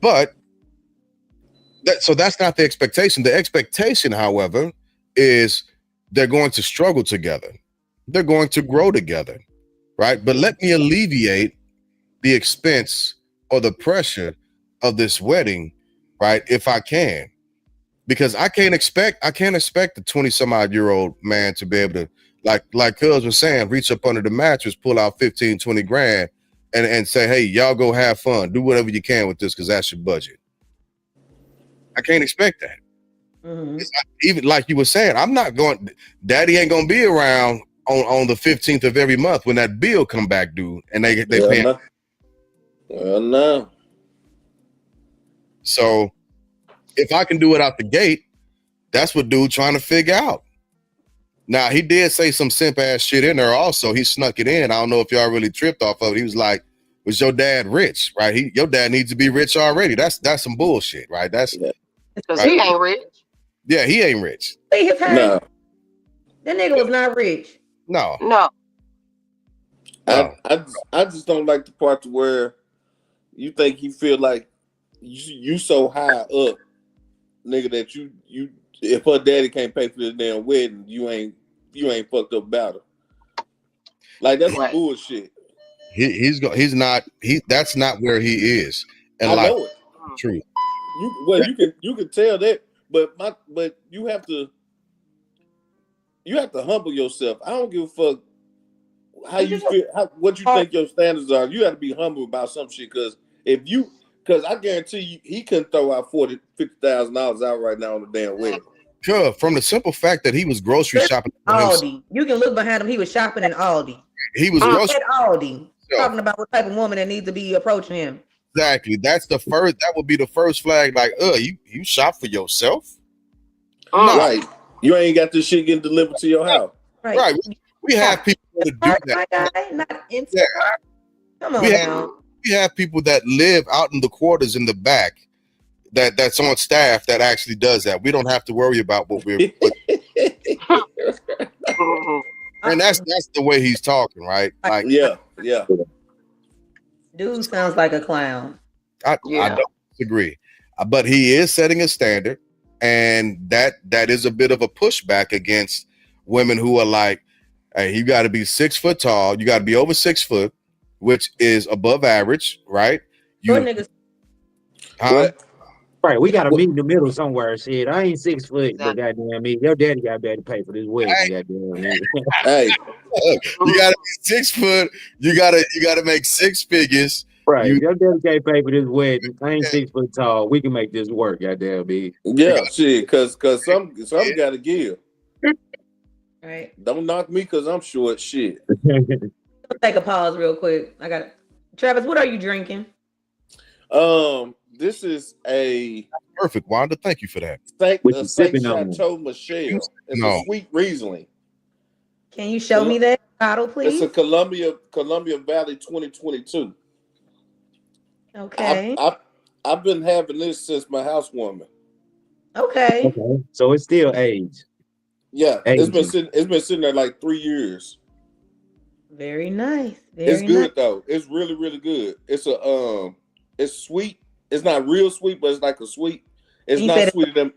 But that's not the expectation. The expectation, however, is they're going to struggle together. They're going to grow together, right? But let me alleviate the expense or the pressure of this wedding, right? If I can, because I can't expect a 20-some-odd-year-old man to be able to, like Cuz was saying, reach up under the mattress, pull out 15, 20 grand and say, hey, y'all go have fun. Do whatever you can with this because that's your budget. I can't expect that. Even like you were saying, Daddy ain't gonna be around on the 15th of every month when that bill come back due and they pay. Well, no. So if I can do it out the gate, that's what dude trying to figure out. Now he did say some simp ass shit in there also. He snuck it in. I don't know if y'all really tripped off of it. He was like, was your dad rich? Right? Your dad needs to be rich already. That's some bullshit, right? That's because he ain't rich. Yeah, he ain't rich. See his hand? No. That nigga was not rich. No. I just don't like the part to where you think he feel like you so high up, nigga, that you if her daddy can't pay for this damn wedding, you ain't fucked up about her. Like that's some bullshit. That's not where he is. And I know it. True. You can tell that, but you have to humble yourself. I don't give a fuck how you feel, what you think your standards are. You got to be humble about some shit because I guarantee you he couldn't throw out $50,000 out right now on the damn wedding. Sure, from the simple fact that he was grocery shopping at Aldi. You can look behind him. He was shopping in Aldi. He was grocery at Aldi, talking about what type of woman that needs to be approaching him. Exactly. That would be the first flag. Like, you shop for yourself? No. Right. You ain't got this shit getting delivered to your house. Right. We have people that do that. My guy, not Instacart. Come on now. We have people that live out in the quarters in the back that's on staff that actually does that. We don't have to worry about what we're and that's the way he's talking, right? Like yeah. Dude sounds like a clown. I don't disagree. But he is setting a standard, and that is a bit of a pushback against women who are like, hey, you got to be 6 foot tall, you got to be over 6 foot, which is above average, right? Right, we gotta meet in the middle somewhere. Shit, I ain't 6 foot, but goddamn me, your daddy got better pay for this wedding. Hey, you gotta be 6 foot. You gotta make 6 figures. Right, your daddy can't pay for this wedding. I ain't 6 foot tall. We can make this work. Goddamn me. Yeah, shit, cause some gotta give. Right. Don't knock me cause I'm short. Shit. Let's take a pause real quick. Travis, what are you drinking? This is a perfect, Wanda. Thank you for that. Saint Chateau Michelle. It's a sweet Riesling. Can you show me that bottle, please? It's a Columbia Valley 2022. Okay. I've been having this since my housewarming. Okay. So it's still aged. Yeah, it's been sitting there like 3 years. Very nice. It's good though. It's really, really good. It's it's sweet. It's not real sweet, but it's like a sweet. It's not sweeter than.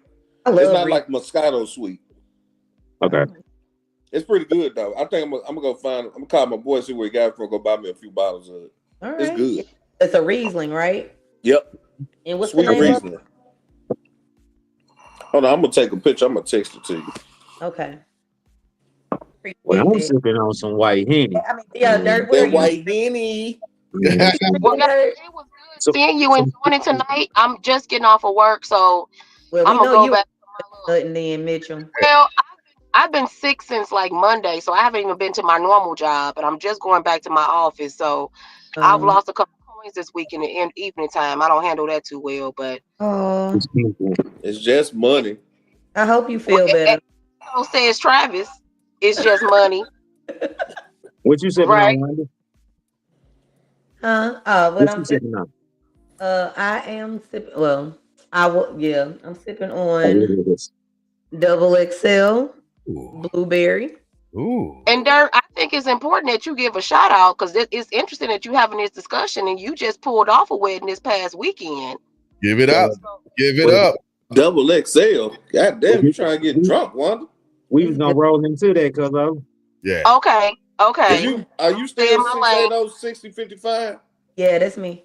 It's not like Moscato sweet. Okay. It's pretty good though. I think I'm gonna go find. I'm gonna call my boy, see where he got it from. Go buy me a few bottles of it. All right. It's good. It's a Riesling, right? Yep. And what's sweet the name Riesling? Of it? Hold on, I'm gonna take a picture. I'm gonna text it to you. Okay. Well, I'm sipping on some white Henny. That white Henny. It was good seeing you enjoying it tonight. I'm just getting off of work, so I'm gonna go back. Then Mitchell. Well, I've been sick since like Monday, so I haven't even been to my normal job, but I'm just going back to my office. So I've lost a couple coins this week in the evening time. I don't handle that too well, but it's just money. I hope you feel better. So says Travis. It's just money. What you sipping Right. on, Wanda? Huh? What What I'm you sipping? sipping on? I am sipping. Well, I will. Yeah, I'm sipping Oh, on look at this. Double XL Ooh. blueberry. Ooh. And Dirk, I think it's important that you give a shout out because it's interesting that you having this discussion and you just pulled off a wedding this past weekend. Give it up. Give it up. Double XL. God damn, you trying to get drunk, Wanda? We was gonna roll into that, cuz Yeah. Okay. Are you Stay in still my lane. 680 6055? Yeah, that's me.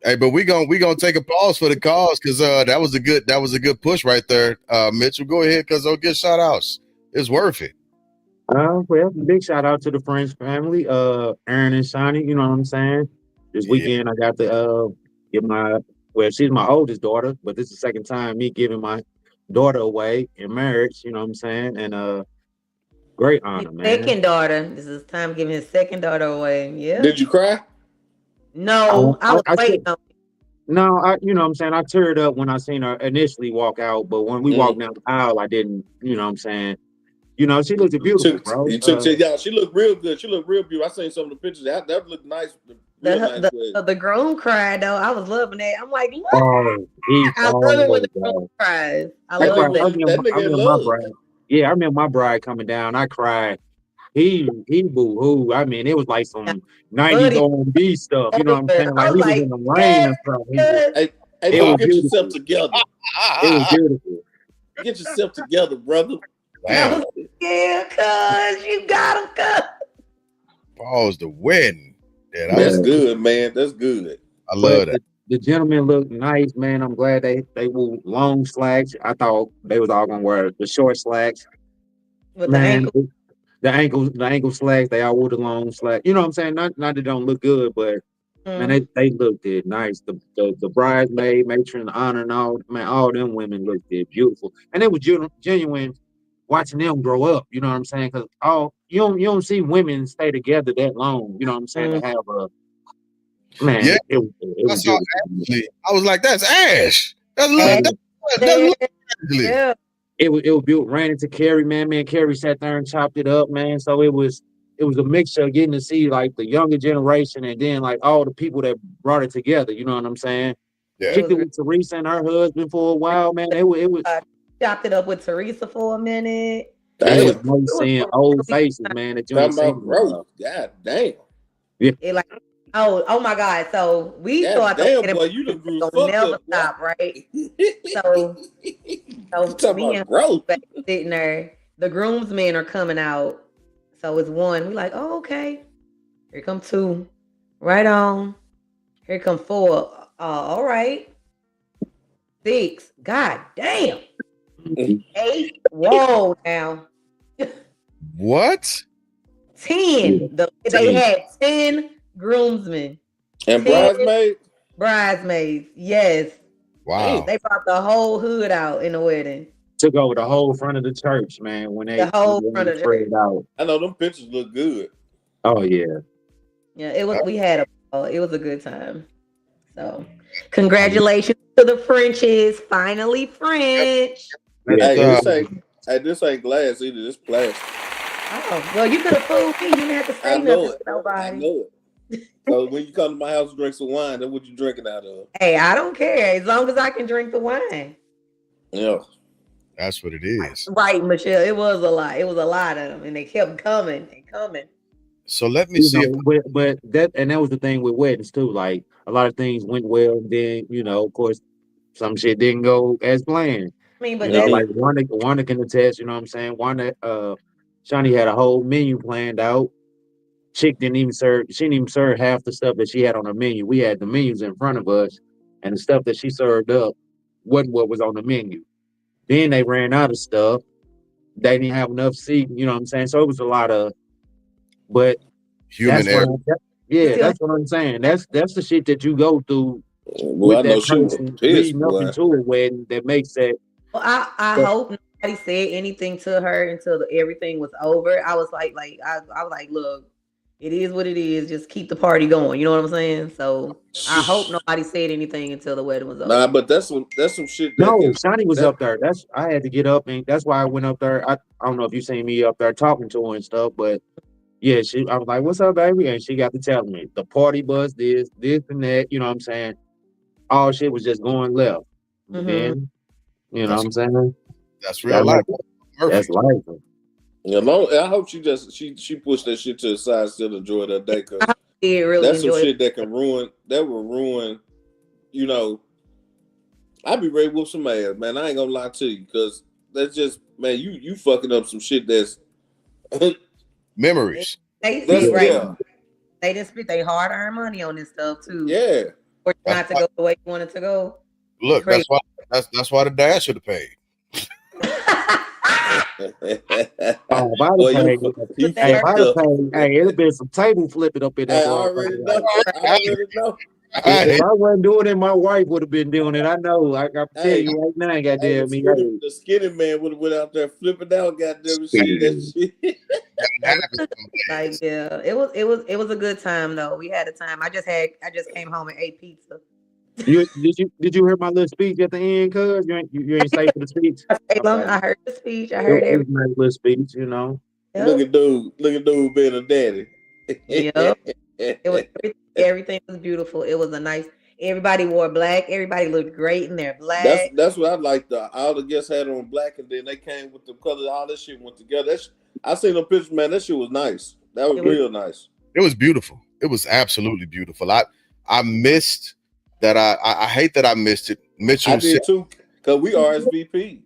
Hey, but we gonna take a pause for the cause because that was a good push right there. Mitchell, go ahead because they'll get shout outs. It's worth it. well, big shout out to the French family, Aaron and Shawnee, you know what I'm saying? This Yeah. weekend I got to she's my oldest daughter, but this is the second time me giving my daughter away in marriage, you know what I'm saying? And great honor, His man. second daughter. This is time giving his second daughter away. Yeah. Did you cry? No, I was I waiting on. No, you know what I'm saying? I teared up when I seen her initially walk out, but when we walked down the aisle, I didn't, you know what I'm saying? You know, she looked beautiful, bro. Yeah, she looked real good. She looked real beautiful. I seen some of the pictures. That looked nice. Real nice. The groom cried though. I was loving that. I'm like, look. Oh, I love it when the groom cries. I That love cried. I that. remember my bride. Yeah, I remember my bride coming down. I cried. He boo hoo. I mean, it was like some 90s R&B stuff. You know what I'm saying? Like he was in the rain or something. Hey, bro, get yourself together. It was beautiful. Get yourself together, brother. Wow. Yeah, cuz you got him, cuz. Pause the wedding. Yeah, That's good, man. That's good. I love that. The gentlemen look nice, man. I'm glad they wore long slacks. I thought they was all gonna wear the short slacks. With Man, the ankle slacks, they all wore the long slacks. You know what I'm saying? Not they don't look good, but man, they looked good nice. The bridesmaid, matron, honor, and all them women looked good, beautiful, and it was genuine watching them grow up. You know what I'm saying? Because you don't see women stay together that long. You know what I'm saying? To have a man, Yeah. it was beautiful. I was like, that's Ash. That's yeah. It was built, ran into Carrie, man. Me and Carrie sat there and chopped it up, man. So it was a mixture of getting to see like the younger generation and then like all the people that brought it together. You know what I'm saying? Yeah. Kicked it with Teresa and her husband for a while, man. It was chopped it up with Teresa for a minute. It was nice seeing old faces, man. That you ain't seen. Bro, God damn. Yeah. It like oh my God. So we thought boy, you done grew fucked never up, stop, right? So me and sitting there, the groomsmen are coming out. So it's one. We like, oh, okay. Here come two. Right on. Here come four. All right. 6. God damn. 8. Whoa now. What? 10. They had 10 groomsmen. And 10 bridesmaids. Yes. Wow. They brought the whole hood out in the wedding. Took over the whole front of the church, man. When they the whole front of it out. I know them pictures look good. Oh yeah. Yeah, it was. We had it was a good time. So, congratulations to the Frenchies. Finally French. This ain't glass either. This plastic. Oh, well, you could have fooled me. You didn't have to say nothing to nobody. I know it. So when you come to my house and drink some wine, that's what you drinking out of. Hey, I don't care as long as I can drink the wine. Yeah. That's what it is. Right, Michelle. It was a lot. It was a lot of them, and they kept coming and coming. So let me see. But that was the thing with weddings too. Like a lot of things went well, and then of course, some shit didn't go as planned. I mean, but like Wanda can attest. You know what I'm saying? Wanda, Shawnee had a whole menu planned out. Chick didn't even serve. She didn't even serve half the stuff that she had on her menu. We had the menus in front of us, and the stuff that she served up wasn't what was on the menu. Then they ran out of stuff. They didn't have enough seating. You know what I'm saying? So it was a lot of, but human error. That's what I'm saying. That's the shit that you go through with that person leading up into a wedding that makes that. Well, I hope nobody said anything to her until everything was over. I was like I was like, look, it is what it is. Just keep the party going. You know what I'm saying? So I hope nobody said anything until the wedding was over. Nah, but that's some shit that No, can, Shani was that- up there. I had to get up, and that's why I went up there. I don't know if you seen me up there talking to her and stuff, but yeah, I was like, "What's up, baby?" And she got to telling me the party bus, this and that. You know what I'm saying? All shit was just going left. Mhm. Then, you know That's- what I'm saying? That's real life. That's life. you know, I hope she pushed that shit to the side, still enjoyed her day, cause Did really that's some enjoy shit that will ruin, you know. I be ready to whoop some ass, man. I ain't gonna lie to you, cause that's just, man, you fucking up some shit that's Memories. They that's right. yeah. They just spent their hard-earned money on this stuff too. Yeah. For it not to go the way you wanted to go. Look, Crazy. that's why the dad should have paid. Oh, by Boy, the you pay, Hey, fucked up. hey, it'd have been some table flipping up in Hey, that I already motherfucker. know. I already know. If I wasn't doing it, my wife would have been doing it. I know. I can tell you right now, Hey, goddamn me. the skinny man would have went out there flipping out, goddamn shit. That shit. Like, yeah, it was a good time though. We had a time. I just came home and ate pizza. Did you hear my little speech at the end? Cuz you ain't safe for the speech. I heard the speech. I heard It was everything. a nice little speech, you know. Look at dude being a daddy. Yep. It was everything was beautiful. It was a nice. Everybody wore black. Everybody looked great in their black. That's what I liked. All the guests had on black, and then they came with the colors. All that shit went together. I seen them pictures, man. That shit was nice. That was real nice. It was beautiful. It was absolutely beautiful. I missed that. I hate that I missed it. Mitchell I did too, because we RSVP.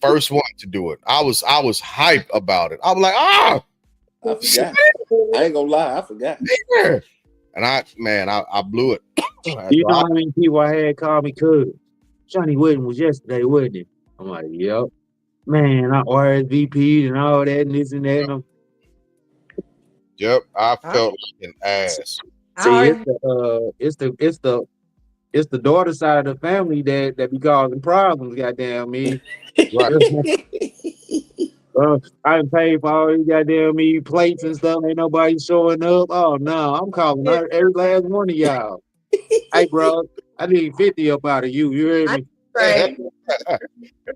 First one to do it. I was hyped about it. I was like, I forgot. I ain't gonna lie, I forgot. Yeah. And I blew it. You know how many people I had call me cuz? Johnny wedding was yesterday, wasn't it? I'm like, yep. Man, I RSVP'd and all that and this and that. And yep, I felt like an ass. see, it's the daughter side of the family that be causing problems, goddamn me. I done paid for all these goddamn me plates and stuff. Ain't nobody showing up. Oh no, I'm calling out every last one of y'all. Hey, bro, I need 50 up out of you. You hear me? Right.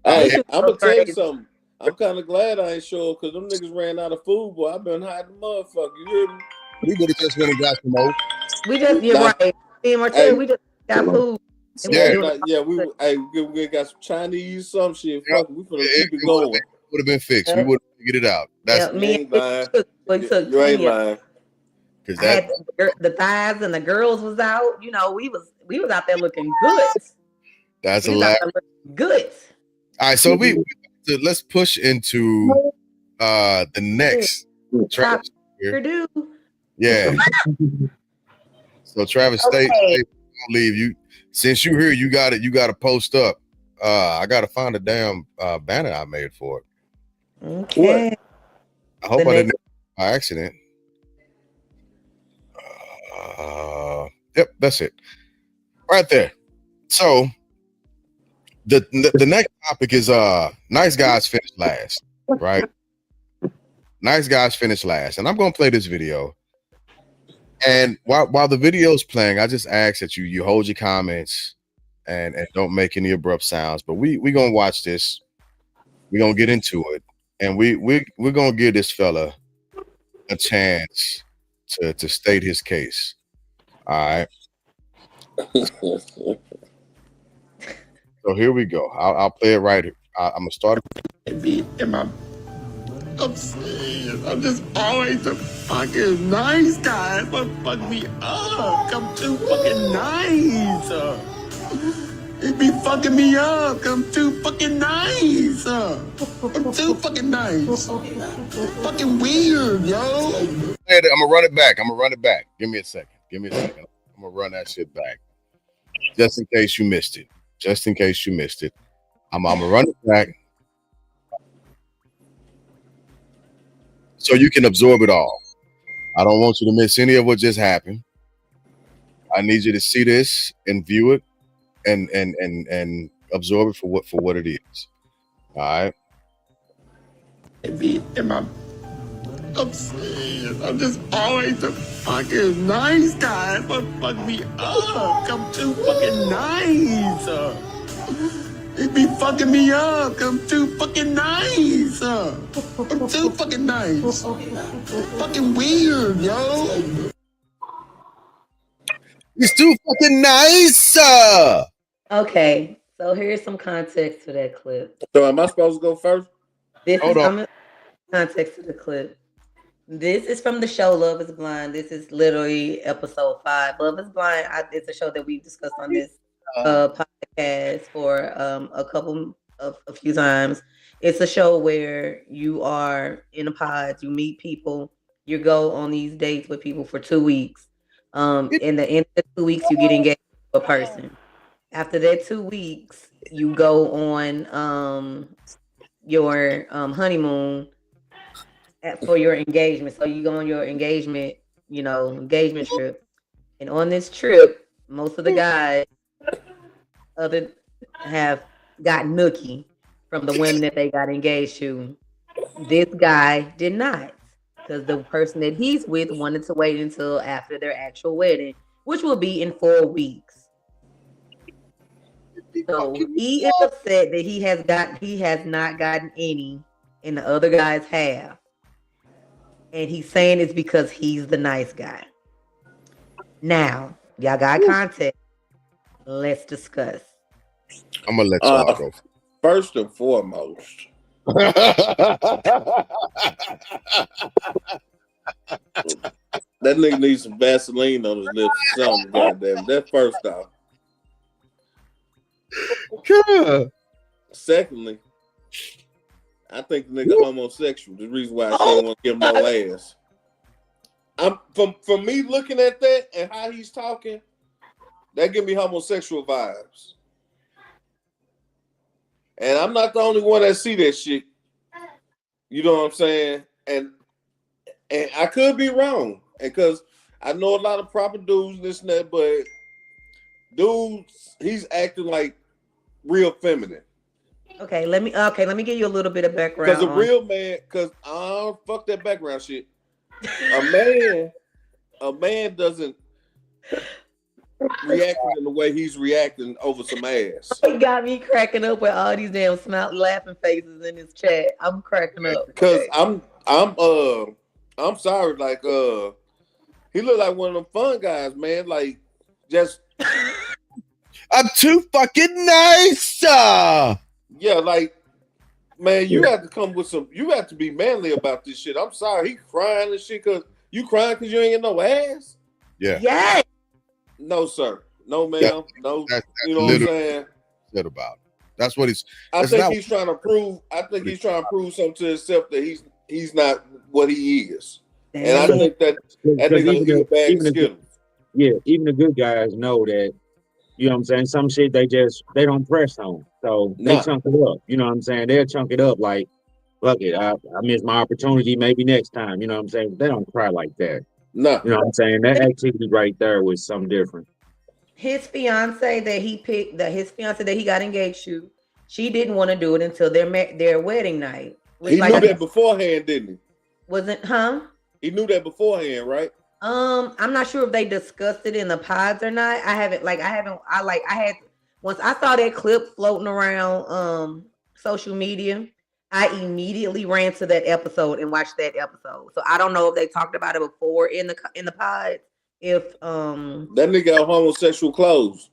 Hey, I'm gonna tell you something. I'm kind of glad I ain't sure because them niggas ran out of food, boy. I've been hiding motherfucker. You hear me? We would have just went and got some more. We just right. Me and Martell, we just got food. We got some Chinese, some shit. Fuck, we finna keep it going. Would have been fixed. We would have figured it out. That's you ain't lying. You ain't lying. Because the thighs and the girls was out. You know, we was out there looking good. That's a lot. Good. All right, so let's push into the next Travis. Purdue. Yeah. So Travis State, don't leave you. Since you're here, you got to post up. I got to find a damn banner I made for it. Okay. I hope I didn't by accident. Yep, that's it. Right there. So the next topic is nice guys finish last, right? Nice guys finish last. And I'm gonna play this video. And while the video is playing, I just ask that you hold your comments and don't make any abrupt sounds. But we gonna watch this. We're gonna get into it. And we're gonna give this fella a chance to state his case. All right. So here we go. I'll play it right here. I'm gonna start it. I'm saying, I'm just always the fucking nice guy. But fuck me up. I'm too fucking nice. It be fucking me up. I'm too fucking nice. I'm too fucking nice. Fucking weird, yo. I'm gonna run it back. Give me a second. I'm gonna run that shit back. Just in case you missed it. I'm gonna run it back. So you can absorb it all. I don't want you to miss any of what just happened. I need you to see this and view it and absorb it for what it is. All right. I'm I'm serious. I'm just always the fucking nice guy. But fuck me up. I'm too fucking nice. It be fucking me up. I'm too fucking nice. I'm too fucking nice. Fucking weird, yo. He's too fucking nice. Okay, so here's some context to that clip. So am I supposed to go first? Hold on. I'm gonna context to the clip. This is from the show Love is Blind. This is literally episode 5. Love is Blind. It's a show that we've discussed on this podcast for a few times. It's a show where you are in a pod, you meet people, you go on these dates with people for 2 weeks. In the end of the 2 weeks, you get engaged to a person. After that 2 weeks, you go on your honeymoon for your engagement. So you go on your engagement trip. And on this trip, most of the guys have got nookie from the women that they got engaged to. This guy did not, because the person that he's with wanted to wait until after their actual wedding, which will be in 4 weeks. So he is upset that he has not gotten any, and the other guys have. And he's saying it's because he's the nice guy. Now, y'all got context. Let's discuss. I'm gonna let y'all go. First and foremost, that nigga needs some Vaseline on his lips or something, goddamn. That first off. God. Secondly, I think the nigga homosexual. The reason why I don't want to give him no ass. From me looking at that and how he's talking, that give me homosexual vibes. And I'm not the only one that see that shit. You know what I'm saying? And I could be wrong, because I know a lot of proper dudes, this and that, but dudes, he's acting like real feminine. Okay, let me give you a little bit of background. Because a real man, fuck that background shit. A man doesn't react in the way he's reacting over some ass. He got me cracking up with all these damn laughing faces in his chat. I'm cracking up because I'm sorry, like he looked like one of them fun guys, man. Like just I'm too fucking nice. Yeah, like man, you have to come with some. You have to be manly about this shit. I'm sorry, he crying and shit because you crying because you ain't get no ass. Yeah. Yes. No, sir. No, ma'am. No. That's you know what I'm saying? Said about it. That's what he's. I think he's trying to prove. I think he's trying to prove something to himself that he's not what he is. Damn. And I think that nigga is a bag of Skittles. Yeah, even the good guys know that. You know what I'm saying? Some shit they don't press on. So they chunk it up. You know what I'm saying? They'll chunk it up like, fuck it, I missed my opportunity, maybe next time. You know what I'm saying? They don't cry like that. No. You know what I'm saying? That activity right there was something different. His fiance that he got engaged to, she didn't want to do it until their wedding night. He knew that beforehand, didn't he? Wasn't, He knew that beforehand, right? I'm not sure if they discussed it in the pods or not. Once I saw that clip floating around social media, I immediately ran to that episode and watched that episode. So I don't know if they talked about it before in the pods. If that nigga got homosexual clothes.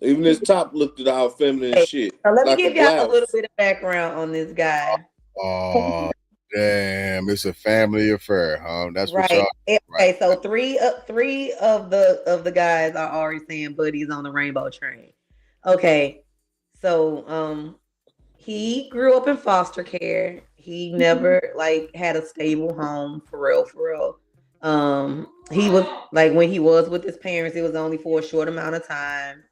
Even his top looked at all feminine and shit. So let me give y'all a little bit of background on this guy. Oh damn, it's a family affair, huh? That's what y'all. Okay, so three of the guys are already saying Buddy's on the rainbow train. Okay, so he grew up in foster care. He never had a stable home for real. He was when he was with his parents, it was only for a short amount of time.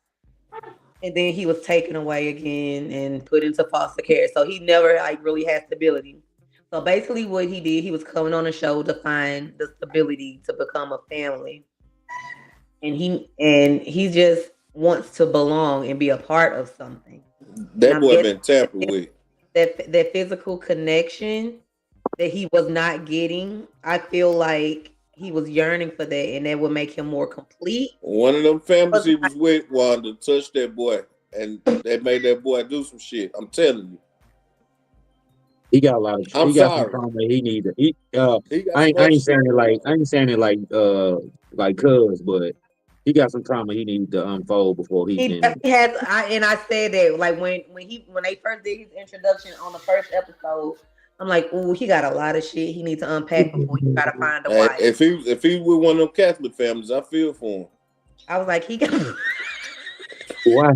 And then he was taken away again and put into foster care. So he never really had stability. So basically what he did, he was coming on a show to find the stability to become a family. And he just wants to belong and be a part of something. That boy been tampered with. That physical connection that he was not getting. I feel like he was yearning for that, and that would make him more complete. One of them families he was with wanted to touch that boy, and they made that boy do some shit. I'm telling you. He got a lot of. I'm He got some sorry. trauma. He need to. He got I ain't some other saying it shit. like cuz, but he got some trauma he needs to unfold before he He can. definitely has. I said that like when they first did his introduction on the first episode, I'm like, ooh, he got a lot of shit he needs to unpack before he try to find a wife. If he with one of them Catholic families, I feel for him. I was like, he got. Why?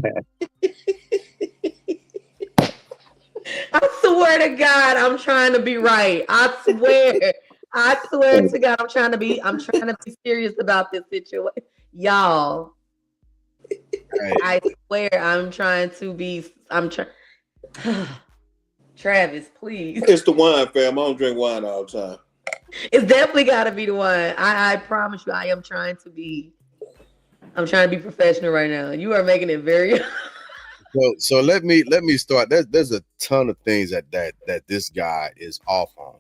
I swear to God, I'm trying to be right. I swear to God, I'm trying to be serious about this situation, y'all. I swear, I'm trying. Travis, please. It's the wine, fam. I don't drink wine all the time. It's definitely got to be the one. I promise you, I'm trying to be professional right now. You are making it very. So let me start. There's a ton of things that this guy is off on.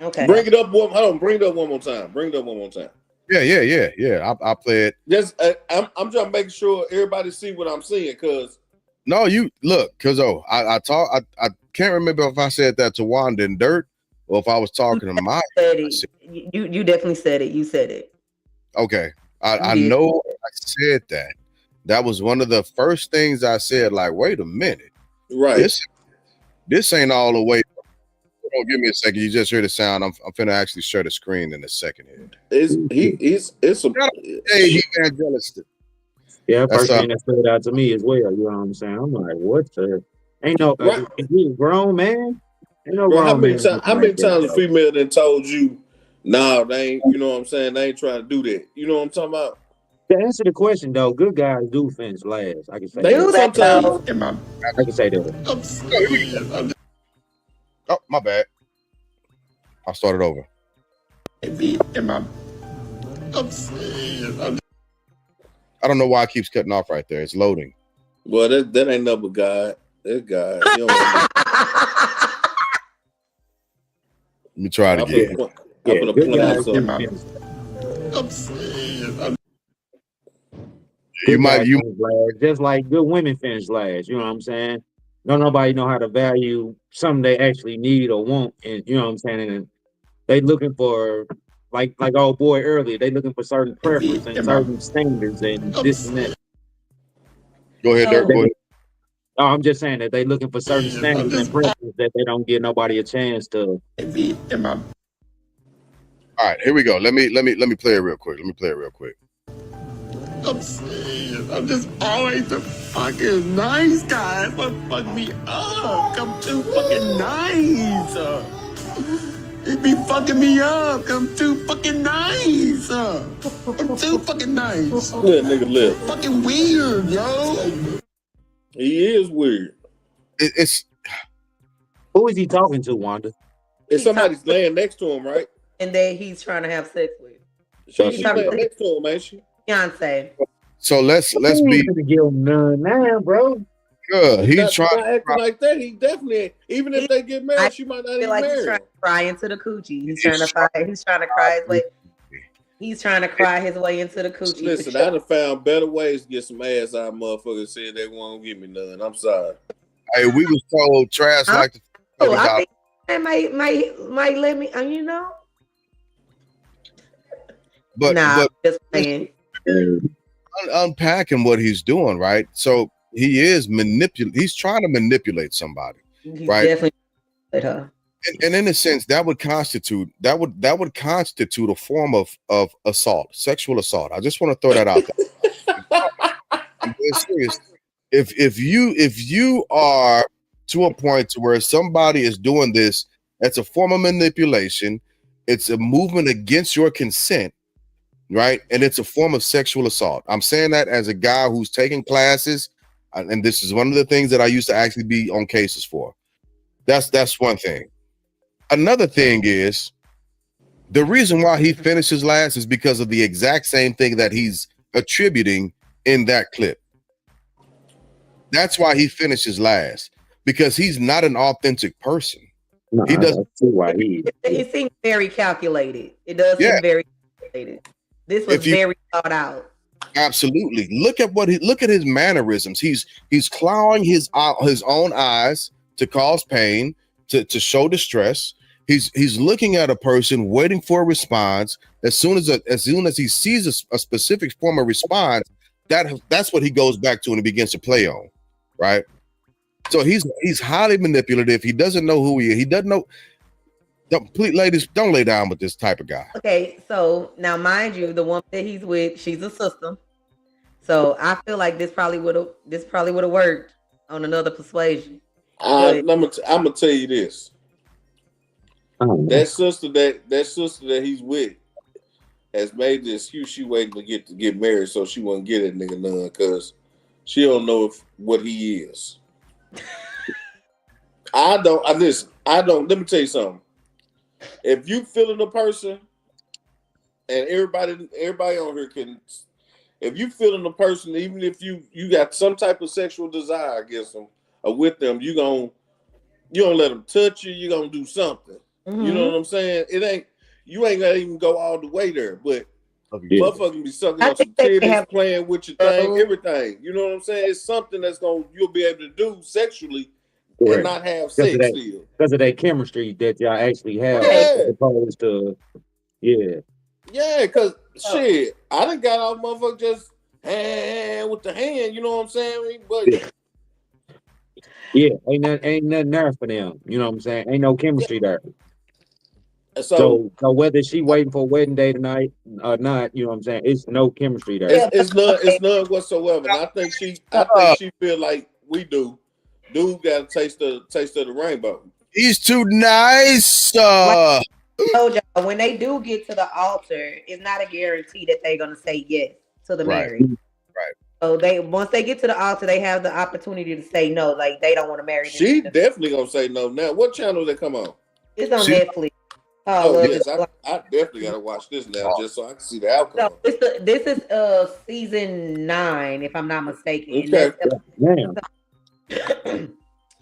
Okay. Bring it up one. Hold on. Bring it up one more time. Yeah. I play it. Just I'm just making sure everybody see what I'm seeing, cause. No, you look, cause I can't remember if I said that to Wanda and Dirt or if I was talking to Mike. You definitely said it. You said it. Okay. I know I said that. That was one of the first things I said, like, wait a minute. Right. This ain't all the way. Hold on, give me a second. You just heard the sound. I'm finna actually share the screen in a second here. It's some evangelist. Yeah, first thing that stood out to me as well. You know what I'm saying? I'm like, what the? Ain't no he a grown man. Ain't no grown man. How many times a female then told you, nah, they ain't, you know what I'm saying? They ain't trying to do that. You know what I'm talking about? To answer the question though, good guys do finish last. I can say they that. sometimes. I can say that. Oh, my bad. I'll start it over. I don't know why it keeps cutting off right there. It's loading. Well, that ain't nothing but God. That's God. You know Let me try it again. I'm gonna you just like good women finish last. You know what I'm saying? Don't nobody know how to value something they actually need or want, and you know what I'm saying. And they looking for like old boy earlier. They looking for certain preferences and certain standards and this and that. Go ahead, Dirk. No, I'm just saying that they looking for certain standards and preferences that they don't give nobody a chance to. All right, here we go. Let me play it real quick. I'm just always the fucking nice guy. But fuck me up. I'm too fucking nice. It be fucking me up. I'm too fucking nice. I'm too fucking nice. Let nigga live. Fucking weird, yo. He is weird. It's who is he talking to, Wanda? It's somebody's laying next to him, right? And that he's trying to have sex with. She's laying next to him, ain't she? Beyonce. So let's be give him none now, bro. Good. He's trying to act like that. He definitely, even if they get married, she might not even marry. He's trying to cry into the coochie. He's trying to cry his way. He's trying to cry his way into the coochie. Listen, I done found better ways to get some ass out of motherfuckers said they won't give me none. I'm sorry. Hey, we was told trash like the. I think that might let me. You know. But just saying. Unpacking what he's doing, right? So he is he's trying to manipulate somebody, right? Definitely her. And in a sense, that would constitute a form of assault, sexual assault. I just want to throw that out there. I'm being serious. If you are to a point to where somebody is doing this, that's a form of manipulation. It's a movement against your consent. Right. And it's a form of sexual assault. I'm saying that as a guy who's taking classes. And this is one of the things that I used to actually be on cases for. That's one thing. Another thing is the reason why he finishes last is because of the exact same thing that he's attributing in that clip. That's why he finishes last, because he's not an authentic person. No, He I does. see why he. It seems very calculated. It does Yeah. seem very calculated. This was If you- very thought out. Absolutely. Look at his mannerisms. He's clawing his own eyes to cause pain, to show distress. He's looking at a person, waiting for a response. As soon as he sees a specific form of response, that's what he goes back to and he begins to play on, right? So he's highly manipulative. He doesn't know who he is. He doesn't know. Please, ladies, don't lay down with this type of guy. Okay, so now mind you, the woman that he's with, she's a sister. So I feel like this probably would have worked on another persuasion. I'm gonna tell you this. I don't know. That sister that he's with has made the excuse she waiting to get married so she won't get that nigga none because she don't know what he is. Listen. Let me tell you something. If you feeling a person, and everybody on here can, if you feeling a person, even if you got some type of sexual desire against them or with them, you gonna let them touch you. You gonna do something. Mhm. You know what I'm saying? You ain't gotta even go all the way there, but Yeah. motherfuckers be sucking I on some think they titties, have- playing with your thing, everything. You know what I'm saying? It's something that's you'll be able to do sexually and Correct. not have Because of sex that. still. Because of that chemistry that y'all actually have, Yeah. as opposed to, yeah. Yeah, because shit, I done got off motherfucker just hand with the hand, you know what I'm saying? But Yeah, ain't nothing there for them. You know what I'm saying? Ain't no chemistry there. so So whether she waiting for a wedding day tonight or not, you know what I'm saying? It's no chemistry there. it's none whatsoever. And I think she feel like we do. Dude got a taste of the rainbow. He's too nice. Told y'all, when they do get to the altar, it's not a guarantee that they're gonna say yes to the Right. marriage. Right. So once they get to the altar, they have the opportunity to say no, like they don't want to marry. this She nigga. definitely gonna say no now. What channel they come on? It's on She- Netflix. Oh Love yes, is I definitely gotta watch this now just so I can see the outcome. So this is season 9, if I'm not mistaken. And Okay. Damn.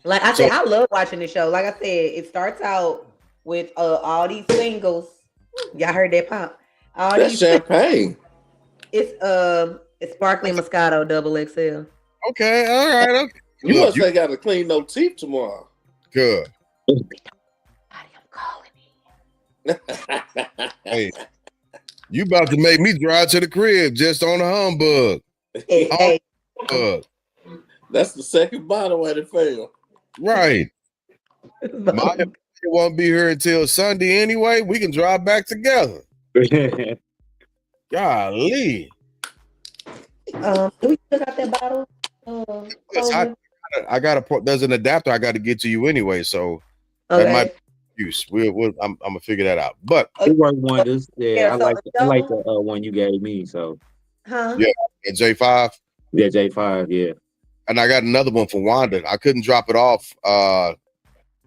like I said, I love watching the show. Like I said, it starts out with all these singles. Y'all heard that pop? All That's these. champagne. It's sparkling Moscato Double XL. Okay, all right. Okay. You Look, must say got to clean no teeth tomorrow. good. I'm calling Hey, you about to make me drive to the crib just on a humbug. Hey, hey, That's the second bottle at it failed. Right. My won't be here until Sunday anyway. We can drive back together. Golly. do we still got that bottle? Yes, I got there's an adapter I got to get to you anyway, so that Okay. might be use. I'm gonna figure that out. But It worked wonders. Yeah, Yeah, I so like the one you gave me. So Huh? Yeah. at J5, yeah, J5. Yeah. and I got another one for Wanda. I couldn't drop it off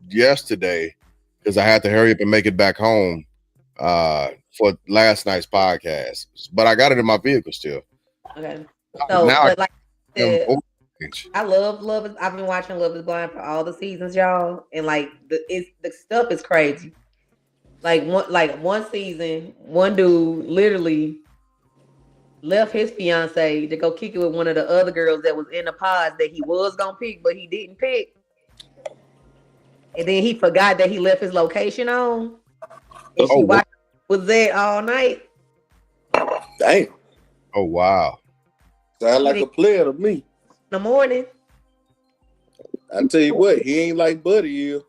yesterday because I had to hurry up and make it back home for last night's podcast. But I got it in my vehicle still. Okay. So, Now but like I said, I- I love Love. I've been watching Love Is Blind for all the seasons, y'all, and like the stuff is crazy. Like one season, one dude literally left his fiance to go kick it with one of the other girls that was in the pods that he was gonna pick, but he didn't pick. And then he forgot that he left his location on. And she watched was there all night. Damn. Oh wow. Sound like a player to me. In the morning. I tell you what, he ain't like Buddy is.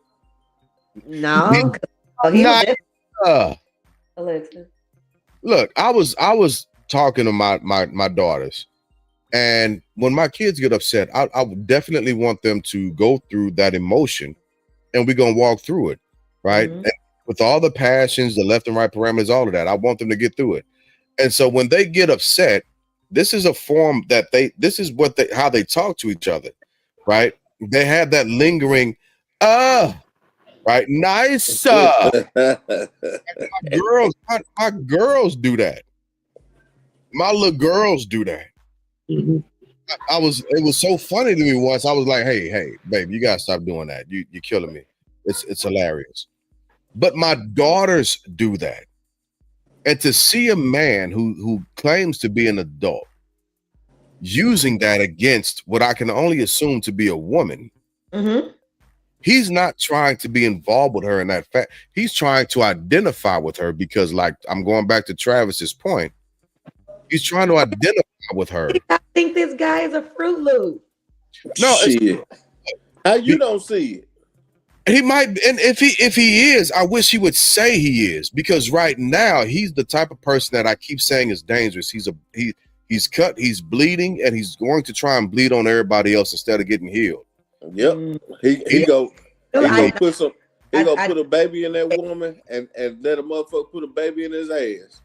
No. He Nah, was Alexa. Look, I was talking to my daughters, and when my kids get upset, I would definitely want them to go through that emotion, and we're gonna walk through it, right? Mhm. And with all the passions, the left and right parameters, all of that, I want them to get through it. And so when they get upset, this is a form that how they talk to each other, right? They have that lingering, right, nice. My girls do that. My little girls do that. Mhm. It was so funny to me once. I was like, hey, babe, you gotta stop doing that. You're killing me. It's hilarious. But my daughters do that. And to see a man who claims to be an adult using that against what I can only assume to be a woman, he's not trying to be involved with her in that fact. He's trying to identify with her because, like, I'm going back to Travis's point. He's trying to identify with her. I think this guy is a Fruit Loop. No, shit. How you don't see it? He might, and if he is, I wish he would say he is, because right now he's the type of person that I keep saying is dangerous. He's cut, he's bleeding, and he's going to try and bleed on everybody else instead of getting healed. Yep. He go put a baby in that woman and let a motherfucker put a baby in his ass.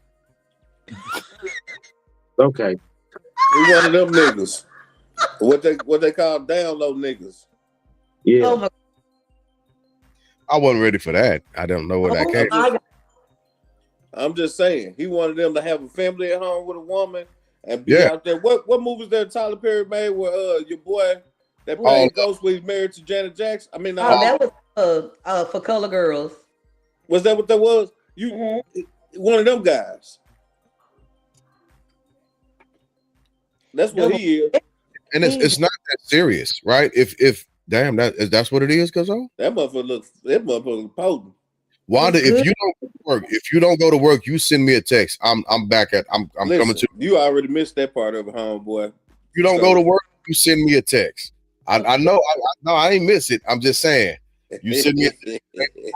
Okay. He one of them niggas. What they call down low niggas. Yeah. Oh my I wasn't ready for that. I don't know where that came from. I'm just saying, he wanted them to have a family at home with a woman and be out there. What movies that Tyler Perry made with your boy that played Ghost when he's married to Janet Jackson? I mean, that was For Color Girls. Was that what that was? You one of them guys. That's what he is. And it's not that serious, right? If damn, that's what it is, Cuzzo? That motherfucker look potent. Wanda, if you don't go to work, you send me a text. I'm Listen, coming to you. Already missed that part of it, homeboy. You don't go to work, you send me a text. I know I ain't miss it. I'm just saying. You send me a text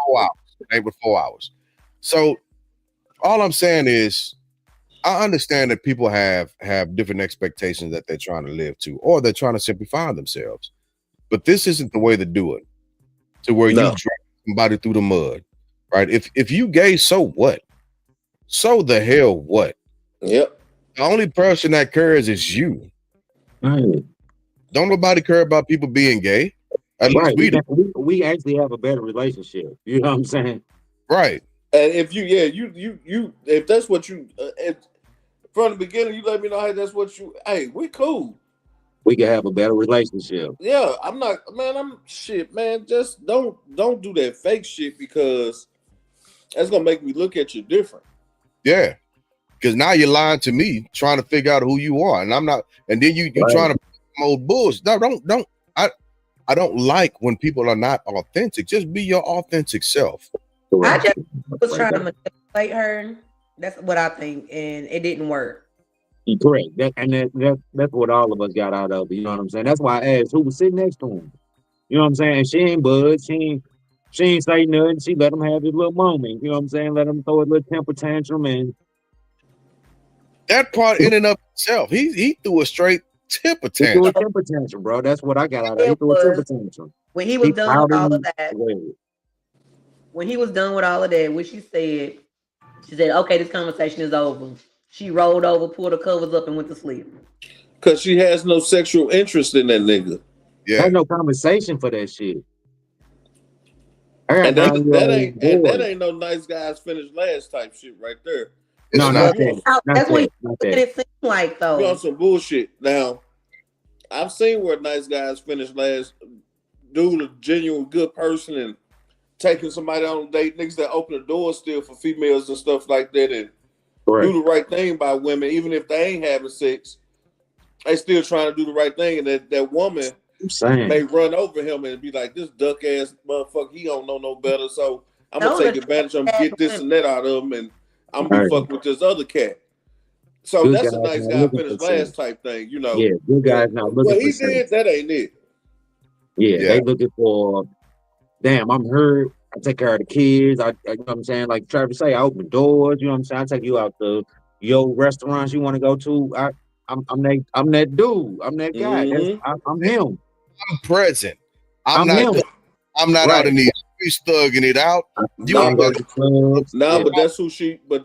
4 hours. Ain't but 4 hours. So all I'm saying is I understand that people have different expectations that they're trying to live to, or they're trying to simplify themselves. But this isn't the way to do it. To where you drag somebody through the mud, right? If you gay, so what? So the hell what? Yep. The only person that cares is you. Right. Don't nobody care about people being gay. At least we do. We actually have a better relationship. You know what I'm saying? Right. And if you if that's what you from the beginning, you let me know, hey, that's what you. Hey, we cool. We can have a better relationship. Yeah, I'm shit, man. Just don't do that fake shit, because that's gonna make me look at you different. Yeah, because now you're lying to me, trying to figure out who you are, and I'm not. And then you're trying to old bullshit. No, don't. I don't like when people are not authentic. Just be your authentic self. I just was trying to manipulate her. That's what I think, and it didn't work. Correct. That's what all of us got out of it. You know what I'm saying? That's why I asked who was sitting next to him. You know what I'm saying? And she ain't budge. She ain't say nothing. She let him have his little moment. You know what I'm saying? Let him throw a little temper tantrum, and that part in and of itself, he threw a straight temper tantrum. He threw a temper tantrum, bro. That's what I got out of it. He threw a temper tantrum. When he was done with all of that, when he was done with all of that, what she said, okay, this conversation is over. She rolled over, pulled the covers up, and went to sleep. Because she has no sexual interest in that nigga. Yeah. There's no conversation for that shit. And that ain't no nice guys finish last type shit right there. No, that's what it seems like, though. You on some bullshit. Now, I've seen where nice guys finish last. Dude, a genuine good person and taking somebody on a date. Niggas that open the door still for females and stuff like that, and do the right thing by women, even if they ain't having sex. They still trying to do the right thing, and that woman may run over him and be like, this duck ass motherfucker, he don't know no better, so I'm gonna take advantage of him, get this and that out of him, and I'm gonna fuck with this other cat. So good that's a nice guy finish last type thing, you know. Yeah, good guys not looking what for he sex. did, that ain't it. Yeah, they looking for, damn, I'm hurt. I take care of the kids. I you know what I'm saying? Like Travis say, I open doors, you know what I'm saying? I take you out to your restaurants you want to go to. I'm that dude. I'm that guy. I'm him. I'm present. I'm him. I'm not out in these streets thugging it out. But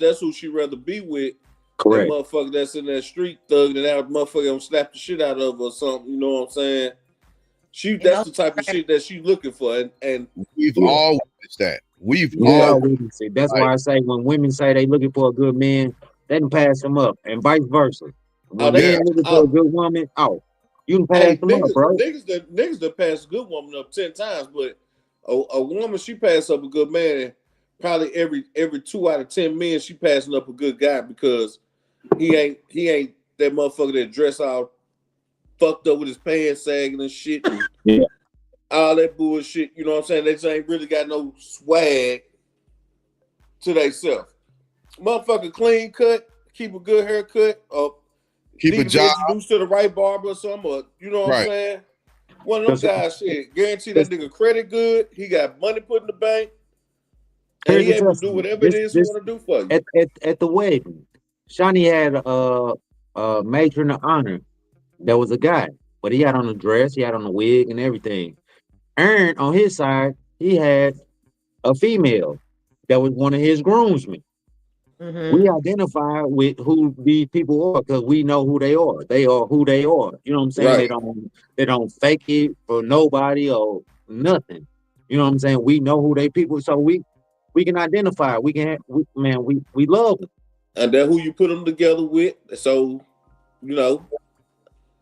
that's who she rather be with. Correct. That motherfucker that's in that street thugging it out, motherfucker gonna slap the shit out of her or something, you know what I'm saying? That's the type of shit that she's looking for, and we've all witnessed that. We've all witnessed it. That's why I say when women say they looking for a good man, they can pass them up, and vice versa. When men looking for a good woman, you can pass them up, bro. Niggas that pass a good woman up 10 times, but A woman, she pass up a good man. Probably every 2 out of 10 men, she passing up a good guy because he ain't that motherfucker that dress all fucked up with his pants sagging and shit. And Yeah. all that bullshit. You know what I'm saying? They just ain't really got no swag to themselves. Motherfucker clean cut, keep a good haircut, or Keep a need to be job. introduced to the right barber or something, or you know what Right. I'm saying? One of them guys, shit, guarantee that nigga credit good. He got money put in the bank, and Here's he the able to test. do whatever it is he want to do for you. At the wedding, Shawnee had a matron of honor. There was a guy, but he had on a dress, he had on a wig and everything. Aaron on his side, he had a female that was one of his groomsmen. Mhm. We identify with who these people are because we know who they are. They are who they are. You know what I'm saying? Right. They don't fake it for nobody or nothing. You know what I'm saying? We know who they people, so we can identify. We love them. And then who you put them together with. So, you know,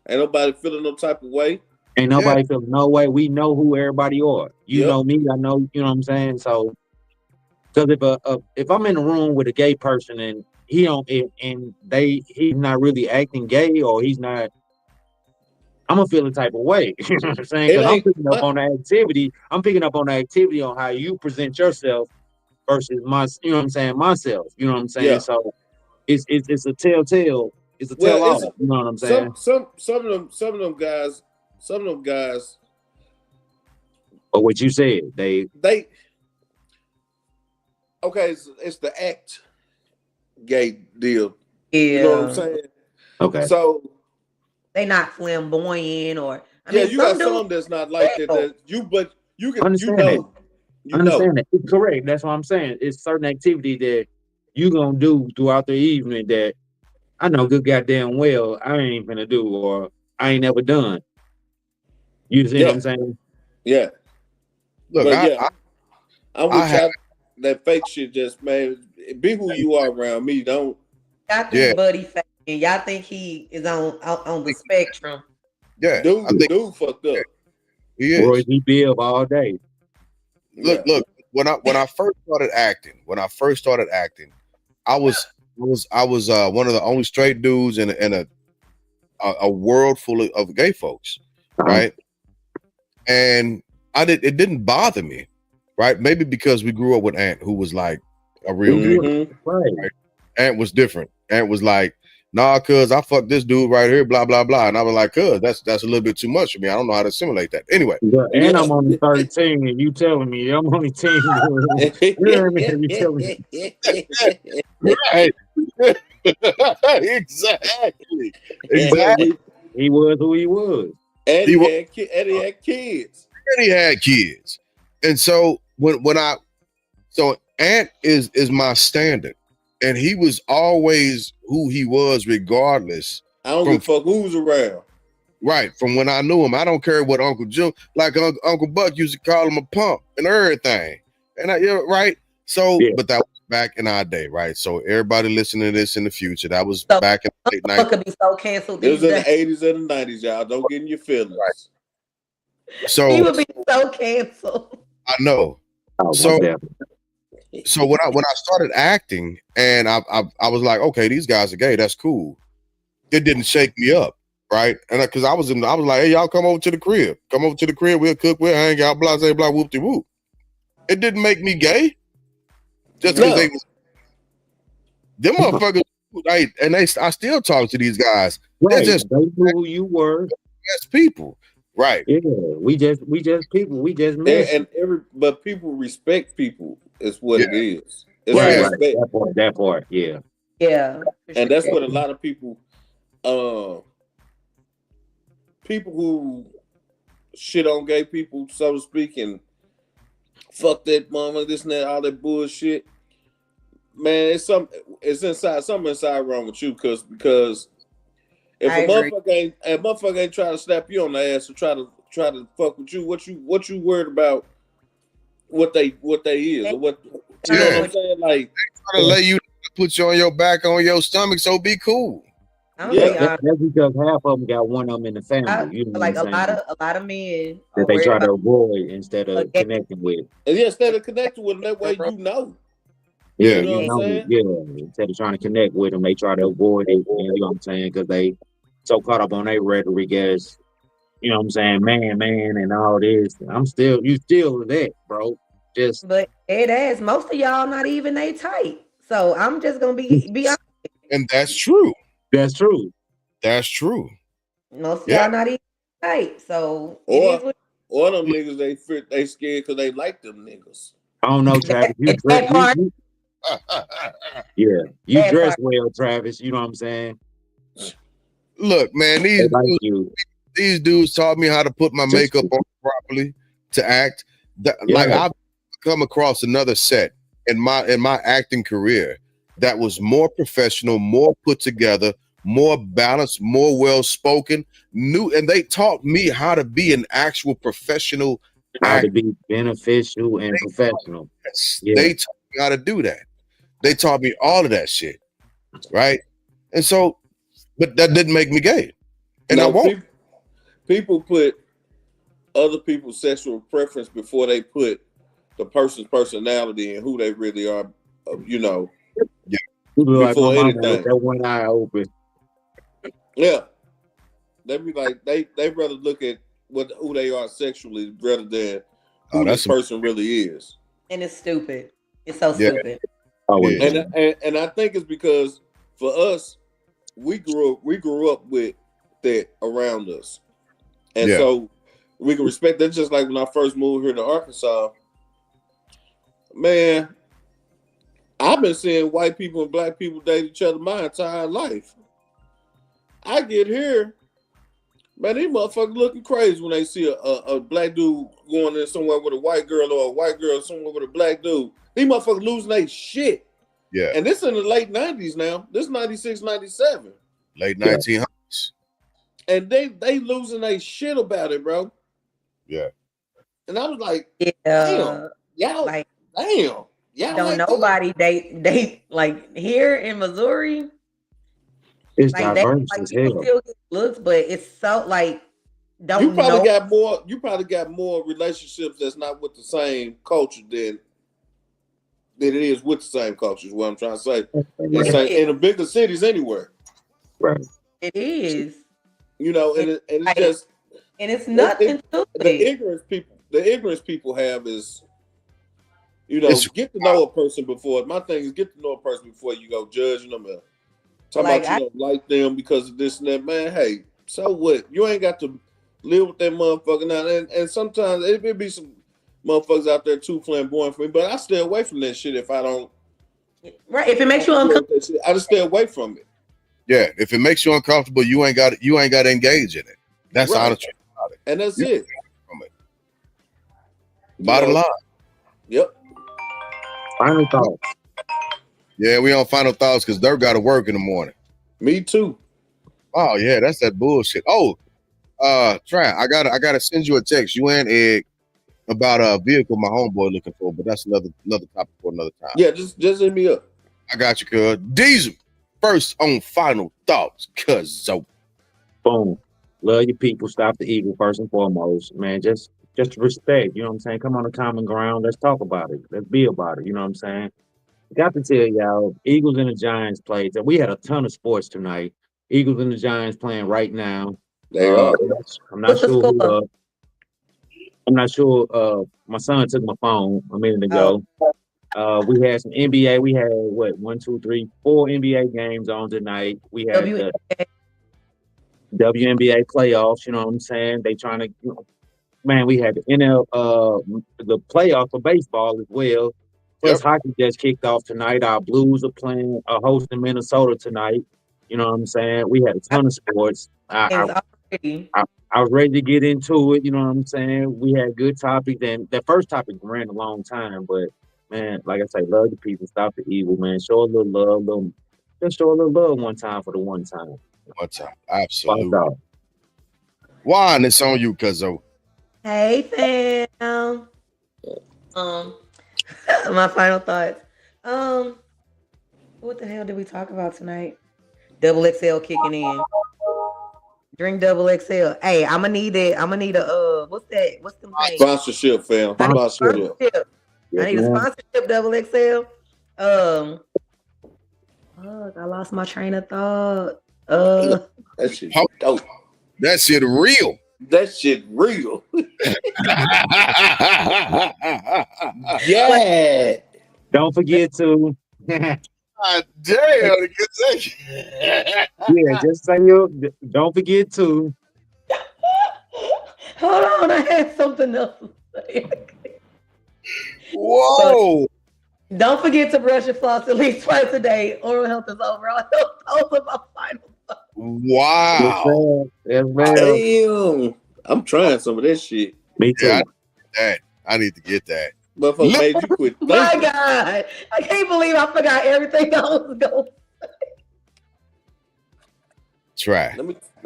ain't nobody feeling no type of way. Ain't nobody feeling no way. We know who everybody are. You Yep. know me. I know. You know what I'm saying? So, because if I'm in a room with a gay person and he don't and he's not really acting gay or he's not, I'm gonna feel the type of way. You know what I'm saying? It Because I'm ain't. picking up on the activity. I'm picking up on the activity on how you present yourself versus my. You know what I'm saying? Myself. You know what I'm saying? Yeah. So it's a telltale. It's a tell Well, all. You know what I'm saying? some of them guys. But what you said, they okay, it's the act gay deal. Yeah. You know what I'm saying? okay. So They not flamboyant or yeah, you got some some that's not like that. That you can Understand you that. know. You Understand know. that. It's correct. That's what I'm saying. It's certain activity that you gonna do throughout the evening that I know good goddamn well I ain't gonna do or I ain't never done. You see what I'm saying? Yeah. Look, But I yeah, I'm I with y'all. That fake shit just, man, be who you are around me. Don't. y'all think Yeah. Buddy fake and y'all think he is on the spectrum. yeah, Dude, I think dude fucked up. he Roy is. he bill all day. Look, when I first started acting, I was one of the only straight dudes in a world full of gay folks, right? And it didn't bother me, right? Maybe because we grew up with Ant, who was like a real gay. Mhm. Right. Ant was different. Ant was like, nah, cuz I fucked this dude right here, blah, blah, blah. And I was like, cuz that's a little bit too much for me. I don't know how to assimilate that. Anyway. And I'm only 13 and you telling me I'm only 10. You hear me? You telling me. Right. Exactly. He was who he was. And He he had kids. And he had kids. And so so Ant is my standard. And he was always who he was regardless. I don't give a fuck who's around. Right. From when I knew him. I don't care what Uncle Joe, like Uncle Buck used to call him a pump and everything. And right. So, but that was back in our day, right? So everybody listening to this in the future, that was back in the late 90s. Could be so canceled. It was in the 80s and the 90s, y'all. Don't get in your feelings. Right. So he would be so canceled. I know. So when I started acting and I was like, okay, these guys are gay. That's cool. It didn't shake me up, right? And because I was like, hey, y'all come over to the crib. Come over to the crib. We'll cook. We'll hang out. Blah blah blah. Whoop de whoop. It didn't make me gay. Just because them motherfuckers. I still talk to these guys. Right. They're just they knew who you were. Just people. Right. Yeah. We just people. We just men. But people respect people is what it is. It's right. That part. Yeah. Yeah. And that's what a lot of people who shit on gay people, so to speak, and fuck that mama, this and that, all that bullshit. Man, it's something inside wrong with you because if a motherfucker ain't trying to slap you on the ass or try to fuck with you, what you worried about what they is or what you know what I'm saying? Like trying to let you put you on your back on your stomach, so be cool. I'm Yeah. gonna be honest. That's because half of them got one of them in the family. You know what I'm Like a saying? lot of men That are they worried try to about avoid instead a of gay connecting with. And yeah, instead of connecting with them, that way girl. you know. Yeah, You know you what I'm know, saying? yeah. Instead of trying to connect with them, they try to avoid it. You know what I'm saying? Because they so caught up on their rhetoric as, you know what I'm saying, man, and all this. You still that, bro. Just But it is most of y'all not even they type. So I'm just gonna be honest. And that's true. that's true. That's true. Most of Yeah. y'all not even type. So it is what Or them niggas they scared because they like them niggas. I don't know, Travis. You dress, that part. you That dress part. well, Travis. You know what I'm saying? Look, man, They like you. these dudes taught me how to put my makeup on properly to act. Like Yeah. I've come across another set in my acting career that was more professional, more put together, more balanced, more well spoken. And they taught me how to be an actual professional How actor. to be beneficial and professional. Yeah. They taught me how to do that. They taught me all of that shit, right? And so, but that didn't make me gay, and I won't. People put other people's sexual preference before they put the person's personality and who they really are. You know, You look like before my mama anything. with that one eye open. Yeah, they be like they rather look at who they are sexually rather than who this person really is. And it's stupid. It's so Yeah. stupid. Yeah. And I think it's because for us, we grew up with that around us, and Yeah. so we can respect that. Just like when I first moved here to Arkansas, man, I've been seeing white people and black people date each other my entire life. I get here, man, these motherfuckers looking crazy when they see a black dude going in somewhere with a white girl or a white girl somewhere with a black dude. These motherfuckers losing their shit. Yeah. And this in the late 90s now. This 96, 97. Late 1900s. And they losing their shit about it, bro. Yeah. And I was like, Yeah. damn. Y'all, Like damn. Y'all don't like nobody date like here in Missouri. It's Like they diverse like as people hell. still get looks, but it's so like don't you probably know. got more relationships that's not with the same culture than it is with the same culture, is what I'm trying to say. In the bigger cities anywhere. Right. It is. You know, and it's like, just and it's nothing to the it. ignorance people have is, you know, get to know a person before. My thing is get to know a person before you go judging them. Talking Like, about you don't like them because of this and that. Man, hey, so what? You ain't got to live with that motherfucker now. And sometimes it be some motherfuckers out there too flamboyant for me, but I stay away from that shit if I don't. Right. If it makes you uncomfortable, I just stay away from it. Yeah. If it makes you uncomfortable, you ain't got to engage in it. That's Right. all the truth about it. And that's it. From it. Bottom line. Yep. Final thoughts. Yeah, we on final thoughts because Dirk got to work in the morning. Me too. Oh yeah, that's that bullshit. Oh, Trent, I gotta send you a text. You and Egg about a vehicle my homeboy looking for, but that's another topic for another time. Yeah, just hit me up. I got you, cuz. Diesel first on final thoughts, cuz. Boom. Love your people. Stop the evil first and foremost, man. Just respect. You know what I'm saying? Come on a common ground. Let's talk about it. Let's be about it. You know what I'm saying? Got to tell y'all, Eagles and the Giants played. We had a ton of sports tonight. Eagles and the Giants playing right now. They are. I'm not sure. I'm not sure. My son took my phone a minute ago. We had some NBA. We had 4 NBA games on tonight. We had the WNBA playoffs. You know what I'm saying? They trying to. Man, we had the the playoff for baseball as well. Plus, hockey just kicked off tonight. Our Blues are hosting Minnesota tonight. You know what I'm saying? We had a ton of sports. I was ready to get into it. You know what I'm saying? We had good topics, and that first topic ran a long time. But man, like I say, love the people, stop the evil, man. Show a little love, just show a little love one time for the one time. One time, absolutely. Juan, it's on you, cuzzo. Hey fam. My final thoughts. What the hell did we talk about tonight? Double XL kicking in. Drink double XL. Hey, I'm gonna need it. I'm gonna need a what's that? What's them things? Sponsorship, fam. I need a Sponsorship. sponsorship. Yes, I need a ma'am. sponsorship. Double XL. Fuck, I lost my train of thought. That shit How- dope. That shit real. That shit real. Yeah. Don't forget to God damn, yeah, just say you. Don't forget to. Hold on, I had something else to say. whoa. Don't forget to brush your floss at least twice a day. Oral health is overall health. Those are my final thoughts. Wow. Yes, ma'am. Damn. I'm trying some of that shit. Me too. Yeah, I need to get that. Motherfucker made you quit My thinking. God, I can't believe I forgot everything I was going. Try. Let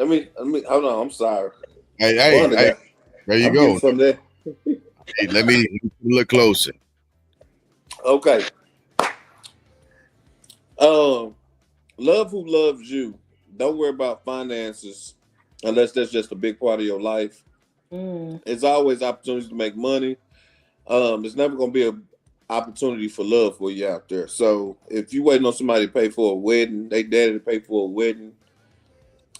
me hold on. I'm sorry. Hey, Wanda hey, got- there you I'm go. getting from there. Hey, let me look closer. Okay. Love who loves you. Don't worry about finances unless that's just a big part of your life. It's always opportunities to make money. It's never gonna be an opportunity for love for you out there. So if you waiting on somebody to pay for a wedding, they daddy to pay for a wedding,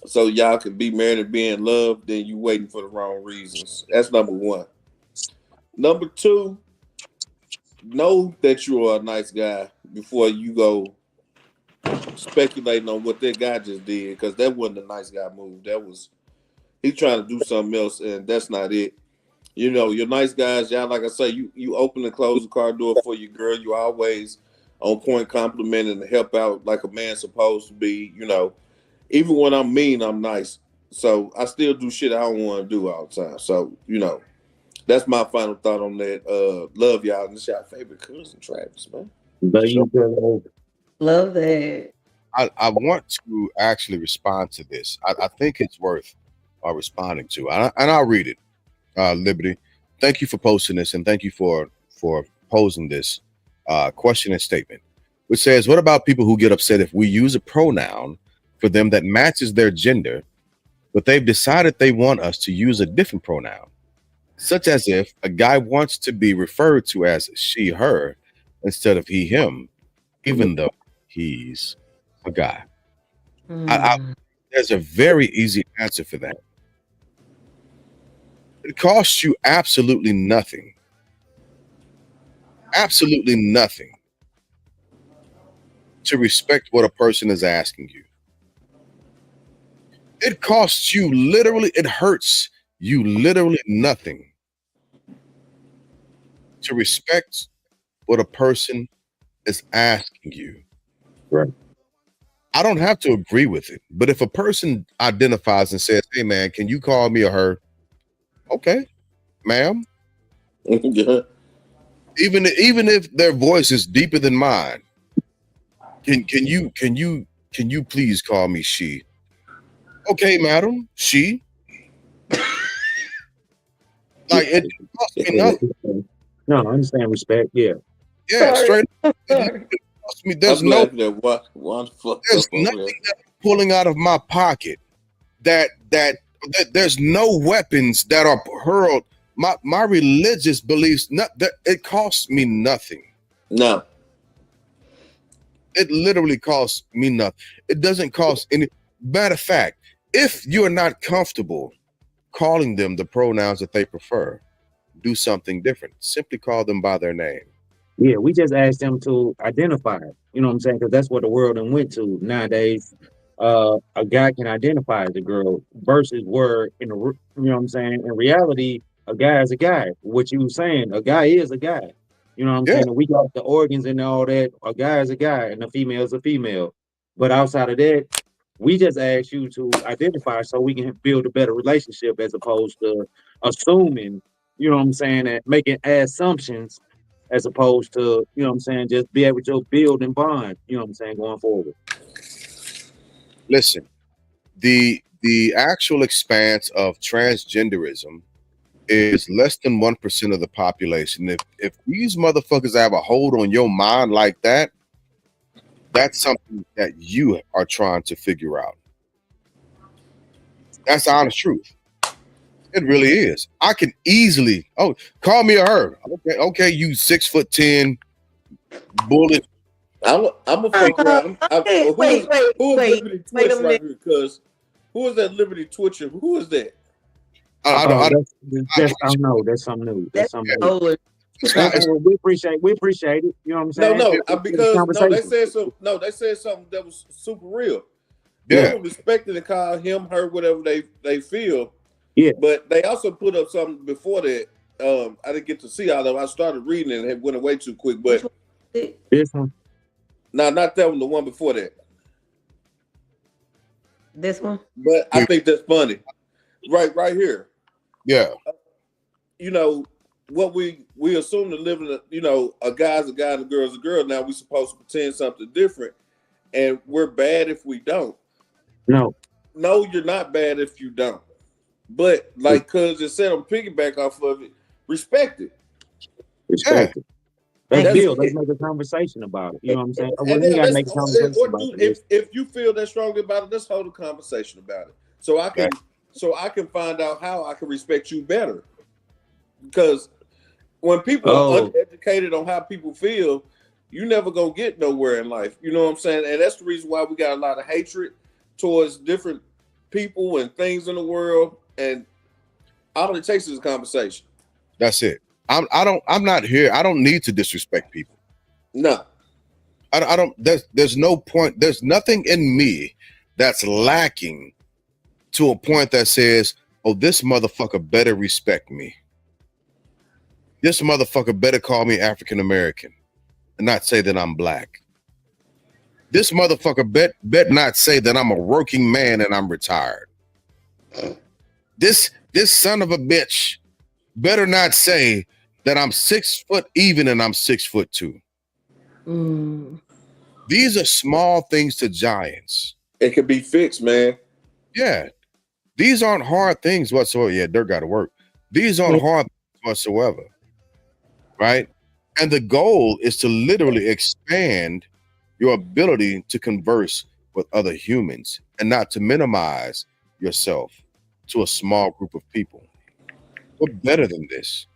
so y'all can be married and be in love, then you waiting for the wrong reasons. That's number one. Number two, know that you are a nice guy before you go speculating on what that guy just did, because that wasn't a nice guy move. That was he trying to do something else, and that's not it. You know, you're nice guys, y'all. Like I say, you open and close the car door for your girl. You always on point, complimenting and help out like a man's supposed to be. You know, even when I'm mean, I'm nice. So I still do shit I don't want to do all the time. So you know, that's my final thought on that. Love y'all. And this y'all favorite cousin, Travis, man. Love you too. Love that. I want to actually respond to this. I think it's worth responding to, and I'll read it. Liberty, thank you for posting this, and thank you for posing this question and statement, which says, what about people who get upset if we use a pronoun for them that matches their gender, but they've decided they want us to use a different pronoun, such as if a guy wants to be referred to as she, her, instead of he, him, even though he's a guy? There's a very easy answer for that. It costs you absolutely nothing. Absolutely nothing to respect what a person is asking you. It costs you literally, it hurts you literally nothing to respect what a person is asking you. Right. I don't have to agree with it, but if a person identifies and says, hey man, can you call me a her? Okay, ma'am. Yeah. Even if their voice is deeper than mine, can you please call me she? Okay, madam, she. Like it costs me nothing. No, I understand respect. Yeah. Yeah, Sorry. straight up. Sorry. It costs me. There's I'm no laughing at one fuck there's up over nothing there. that I'm pulling out of my pocket that there's no weapons that are hurled. My religious beliefs, not that it costs me nothing. No. It literally costs me nothing. It doesn't cost any. Matter of fact, if you're not comfortable calling them the pronouns that they prefer, do something different. Simply call them by their name. Yeah, we just asked them to identify it. You know what I'm saying? Because that's what the world done went to nowadays. A guy can identify as a girl versus where you know what I'm saying? In reality, a guy is a guy. What you were saying, a guy is a guy. You know what I'm Yeah. saying? And we got the organs and all that. A guy is a guy and a female is a female. But outside of that, we just asked you to identify so we can build a better relationship as opposed to assuming, you know what I'm saying, and making assumptions as opposed to, you know what I'm saying, just be able to build and bond, you know what I'm saying, going forward. Listen, the actual expanse of transgenderism is less than 1% of the population. If these motherfuckers have a hold on your mind like that, that's something that you are trying to figure out. That's the honest truth. It really is. I can easily, call me a her. Okay, you 6'10" bullet. I'm gonna figure out. Wait Who is Liberty wait a Twitch right minute. here? Because who is that Liberty Twitcher? Who is that? I don't. That's something new. That's something new. That's something new. Older. We appreciate it. You know what I'm saying? They said something that was super real. Yeah. They respected and call him, her, whatever they feel. Yeah. But they also put up something before that. I didn't get to see all of it. I started reading it and it went away too quick. But This one. no, not that one. The one before that. This one. But I think that's funny. Right here. Yeah. You know what we assume to live in a guy's a guy and a girl's a girl. Now we supposed to pretend something different, and we're bad if we don't. No, you're not bad if you don't. But like Cuz just said, I'm piggyback off of it. Respect it. respect it. Let's That's build. Let's it. make a conversation about it. You know what I'm saying? And We then gotta make a conversation about it. if you feel that strongly about it, let's hold a conversation about it. So I can find out how I can respect you better. Because when people are uneducated on how people feel, you never gonna get nowhere in life. You know what I'm saying? And that's the reason why we got a lot of hatred towards different people and things in the world. And all it takes is a conversation. That's it. I'm not here. I don't need to disrespect people. No. I don't. There's no point. There's nothing in me that's lacking to a point that says, "Oh, this motherfucker better respect me. This motherfucker better call me African American, and not say that I'm black. This motherfucker bet not say that I'm a working man and I'm retired. This son of a bitch better not say that I'm 6 foot even and I'm 6'2". These are small things to giants. It can be fixed, man. Yeah. These aren't hard things whatsoever. Yeah, dirt got to work. These aren't hard things whatsoever. Right? And the goal is to literally expand your ability to converse with other humans and not to minimize yourself to a small group of people. We're better than this.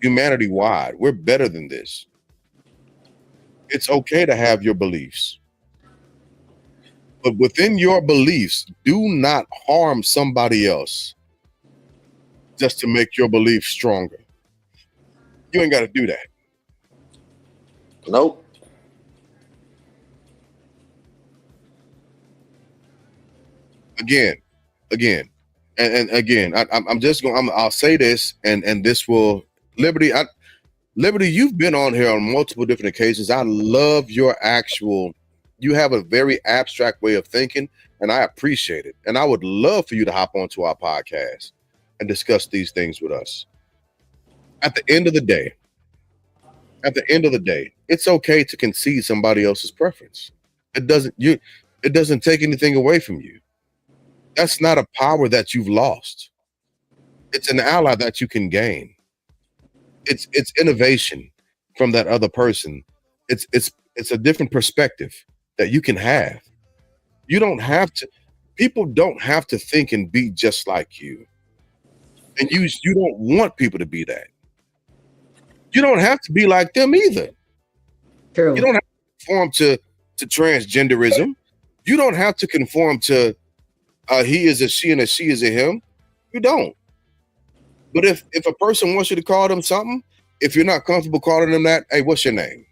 Humanity wide, we're better than this. It's okay to have your beliefs. But within your beliefs, do not harm somebody else just to make your beliefs stronger. You ain't got to do that. Nope. Again, and again, I'm just going. I'll say this, and this will Liberty. Liberty, you've been on here on multiple different occasions. I love your actual. You have a very abstract way of thinking, and I appreciate it. And I would love for you to hop onto our podcast and discuss these things with us. At the end of the day, it's okay to concede somebody else's preference. It doesn't take anything away from you. That's not a power that you've lost. It's an ally that you can gain. It's innovation from that other person. It's a different perspective that you can have. You don't have to. People don't have to think and be just like you. And you don't want people to be that. You don't have to be like them either. True. You don't have to conform to transgenderism. You don't have to conform to he is a she and a she is a him. You don't. But if a person wants you to call them something, if you're not comfortable calling them that, hey, what's your name?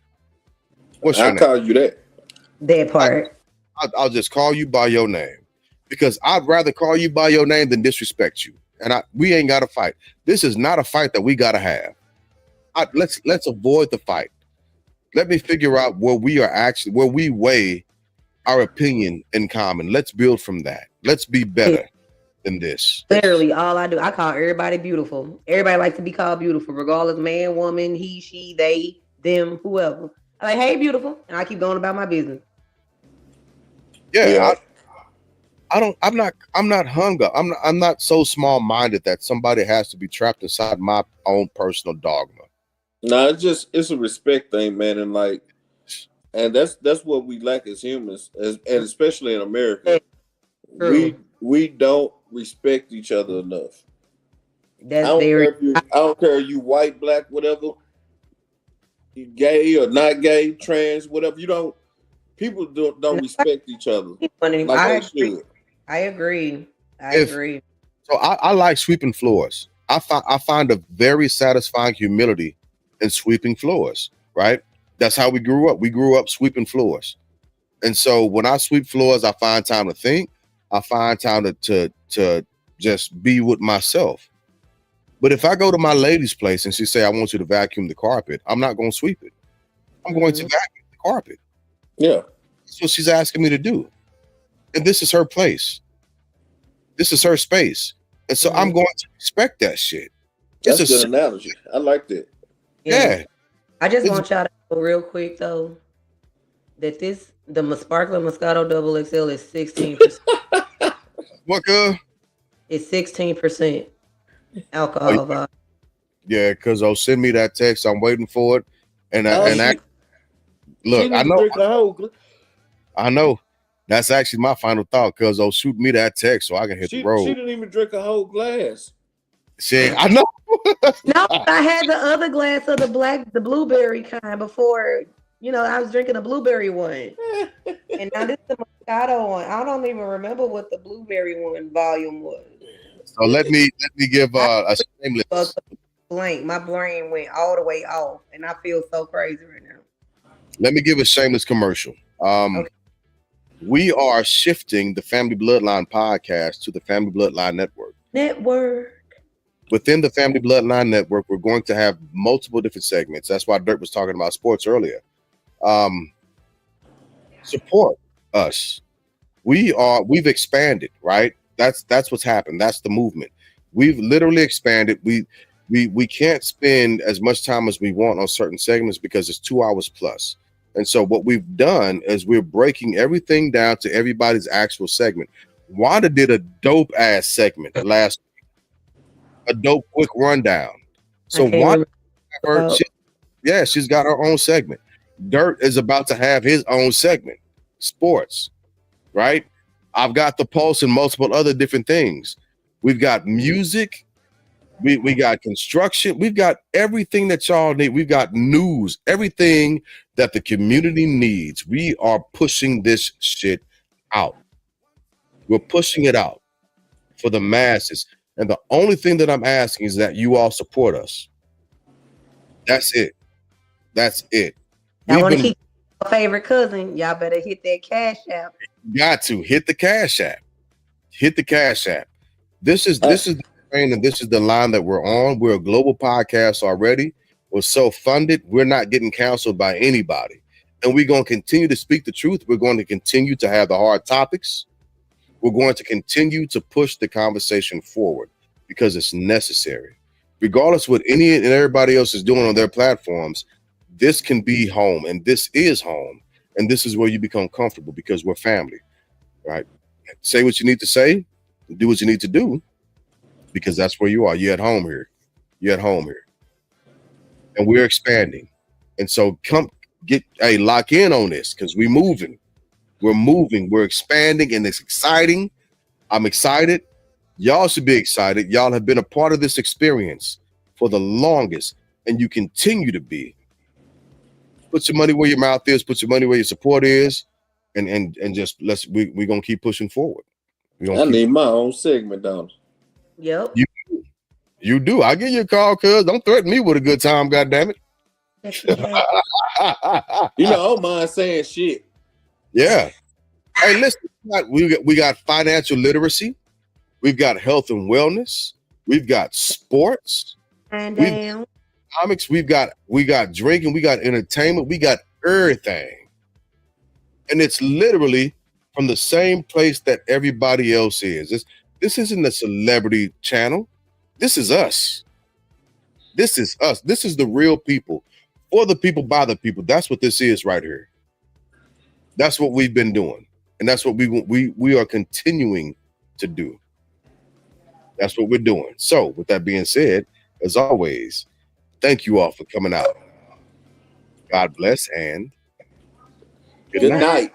What's your name? I'll call you that. That part. I'll just call you by your name because I'd rather call you by your name than disrespect you. And we ain't got to fight. This is not a fight that we got to have. Let's avoid the fight. Let me figure out where we weigh our opinion in common. Let's build from that. Let's be better than this. Literally, all I do, I call everybody beautiful. Everybody likes to be called beautiful, regardless, man, woman, he, she, they, them, whoever. I'm like, hey, beautiful, and I keep going about my business. Yeah. I'm not hung up. I'm not so small-minded that somebody has to be trapped inside my own personal dogma. No, it's a respect thing, man. And like And that's what we lack as humans, and especially in America. True. We don't respect each other enough. That's I very. don't care if you white, black, whatever, you gay or not gay, trans, whatever. People don't respect each other like they should. I agree. So I like sweeping floors. I find a very satisfying humility in sweeping floors, right? That's how we grew up. We grew up sweeping floors. And so when I sweep floors, I find time to think. I find time to just be with myself. But if I go to my lady's place and she say, I want you to vacuum the carpet, I'm not going to sweep it. I'm going to vacuum the carpet. Yeah. That's what she's asking me to do. And this is her place. This is her space. And so I'm going to respect that shit. That's a good analogy. I like that. Yeah. I just want y'all to know real quick though that the Sparkling Moscato Double XL is 16%. What good? It's 16% alcohol volume. Yeah, because send me that text. I'm waiting for it. And look, I know. That's actually my final thought, because shoot me that text so I can hit the road. She didn't even drink a whole glass. I know. No, I had the other glass of the blueberry kind before. I was drinking a blueberry one, and now this is the Moscato one. I don't even remember what the blueberry one volume was. So let me give a shameless blank. My brain went all the way off, and I feel so crazy right now. Let me give a shameless commercial. Okay. We are shifting the Family Bloodline podcast to the Family Bloodline Network. Within the Family Bloodline Network, we're going to have multiple different segments. That's why Dirk was talking about sports earlier. Support us. We've expanded, right? That's what's happened. That's the movement. We've literally expanded. We can't spend as much time as we want on certain segments because it's 2 hours plus. And so what we've done is we're breaking everything down to everybody's actual segment. Wanda did a dope ass segment last week, a dope quick rundown. So Wanda, she's got her own segment. Dirt is about to have his own segment, sports, right? I've got the pulse and multiple other different things. We've got music. We got construction. We've got everything that y'all need. We've got news, everything that the community needs. We are pushing this shit out. We're pushing it out for the masses. And the only thing that I'm asking is that you all support us. That's it. That's it. I want to keep my favorite cousin. Y'all better hit that Cash App. Got to hit the Cash App. Hit the Cash App. This is the train, and this is the line that we're on. We're a global podcast already. We're self-funded. We're not getting counseled by anybody. And we're going to continue to speak the truth. We're going to continue to have the hard topics. We're going to continue to push the conversation forward because it's necessary. Regardless of what any and everybody else is doing on their platforms, this can be home, and this is home, and this is where you become comfortable because we're family, right? Say what you need to say, do what you need to do, because that's where you are. You're at home here. You're at home here. And we're expanding. And so lock in on this, because we're moving. We're moving. We're expanding, and it's exciting. I'm excited. Y'all should be excited. Y'all have been a part of this experience for the longest, and you continue to be. Put your money where your mouth is. Put your money where your support is, and just we're gonna keep pushing forward. I need my own segment, don't you? Yep. You do. I'll give you a call, cuz. Don't threaten me with a good time, goddammit. I don't mind saying shit. Yeah. Hey, listen, we got financial literacy. We've got health and wellness. We've got sports. And damn. Comics. We got drinking. We got entertainment. We got everything. And it's literally from the same place that everybody else is. This isn't a celebrity channel. This is us. This is us. This is the real people. For the people, by the people. That's what this is right here. That's what we've been doing. And that's what we are continuing to do. That's what we're doing. So with that being said, as always, thank you all for coming out. God bless and Good night.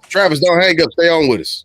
Travis, don't hang up. Stay on with us.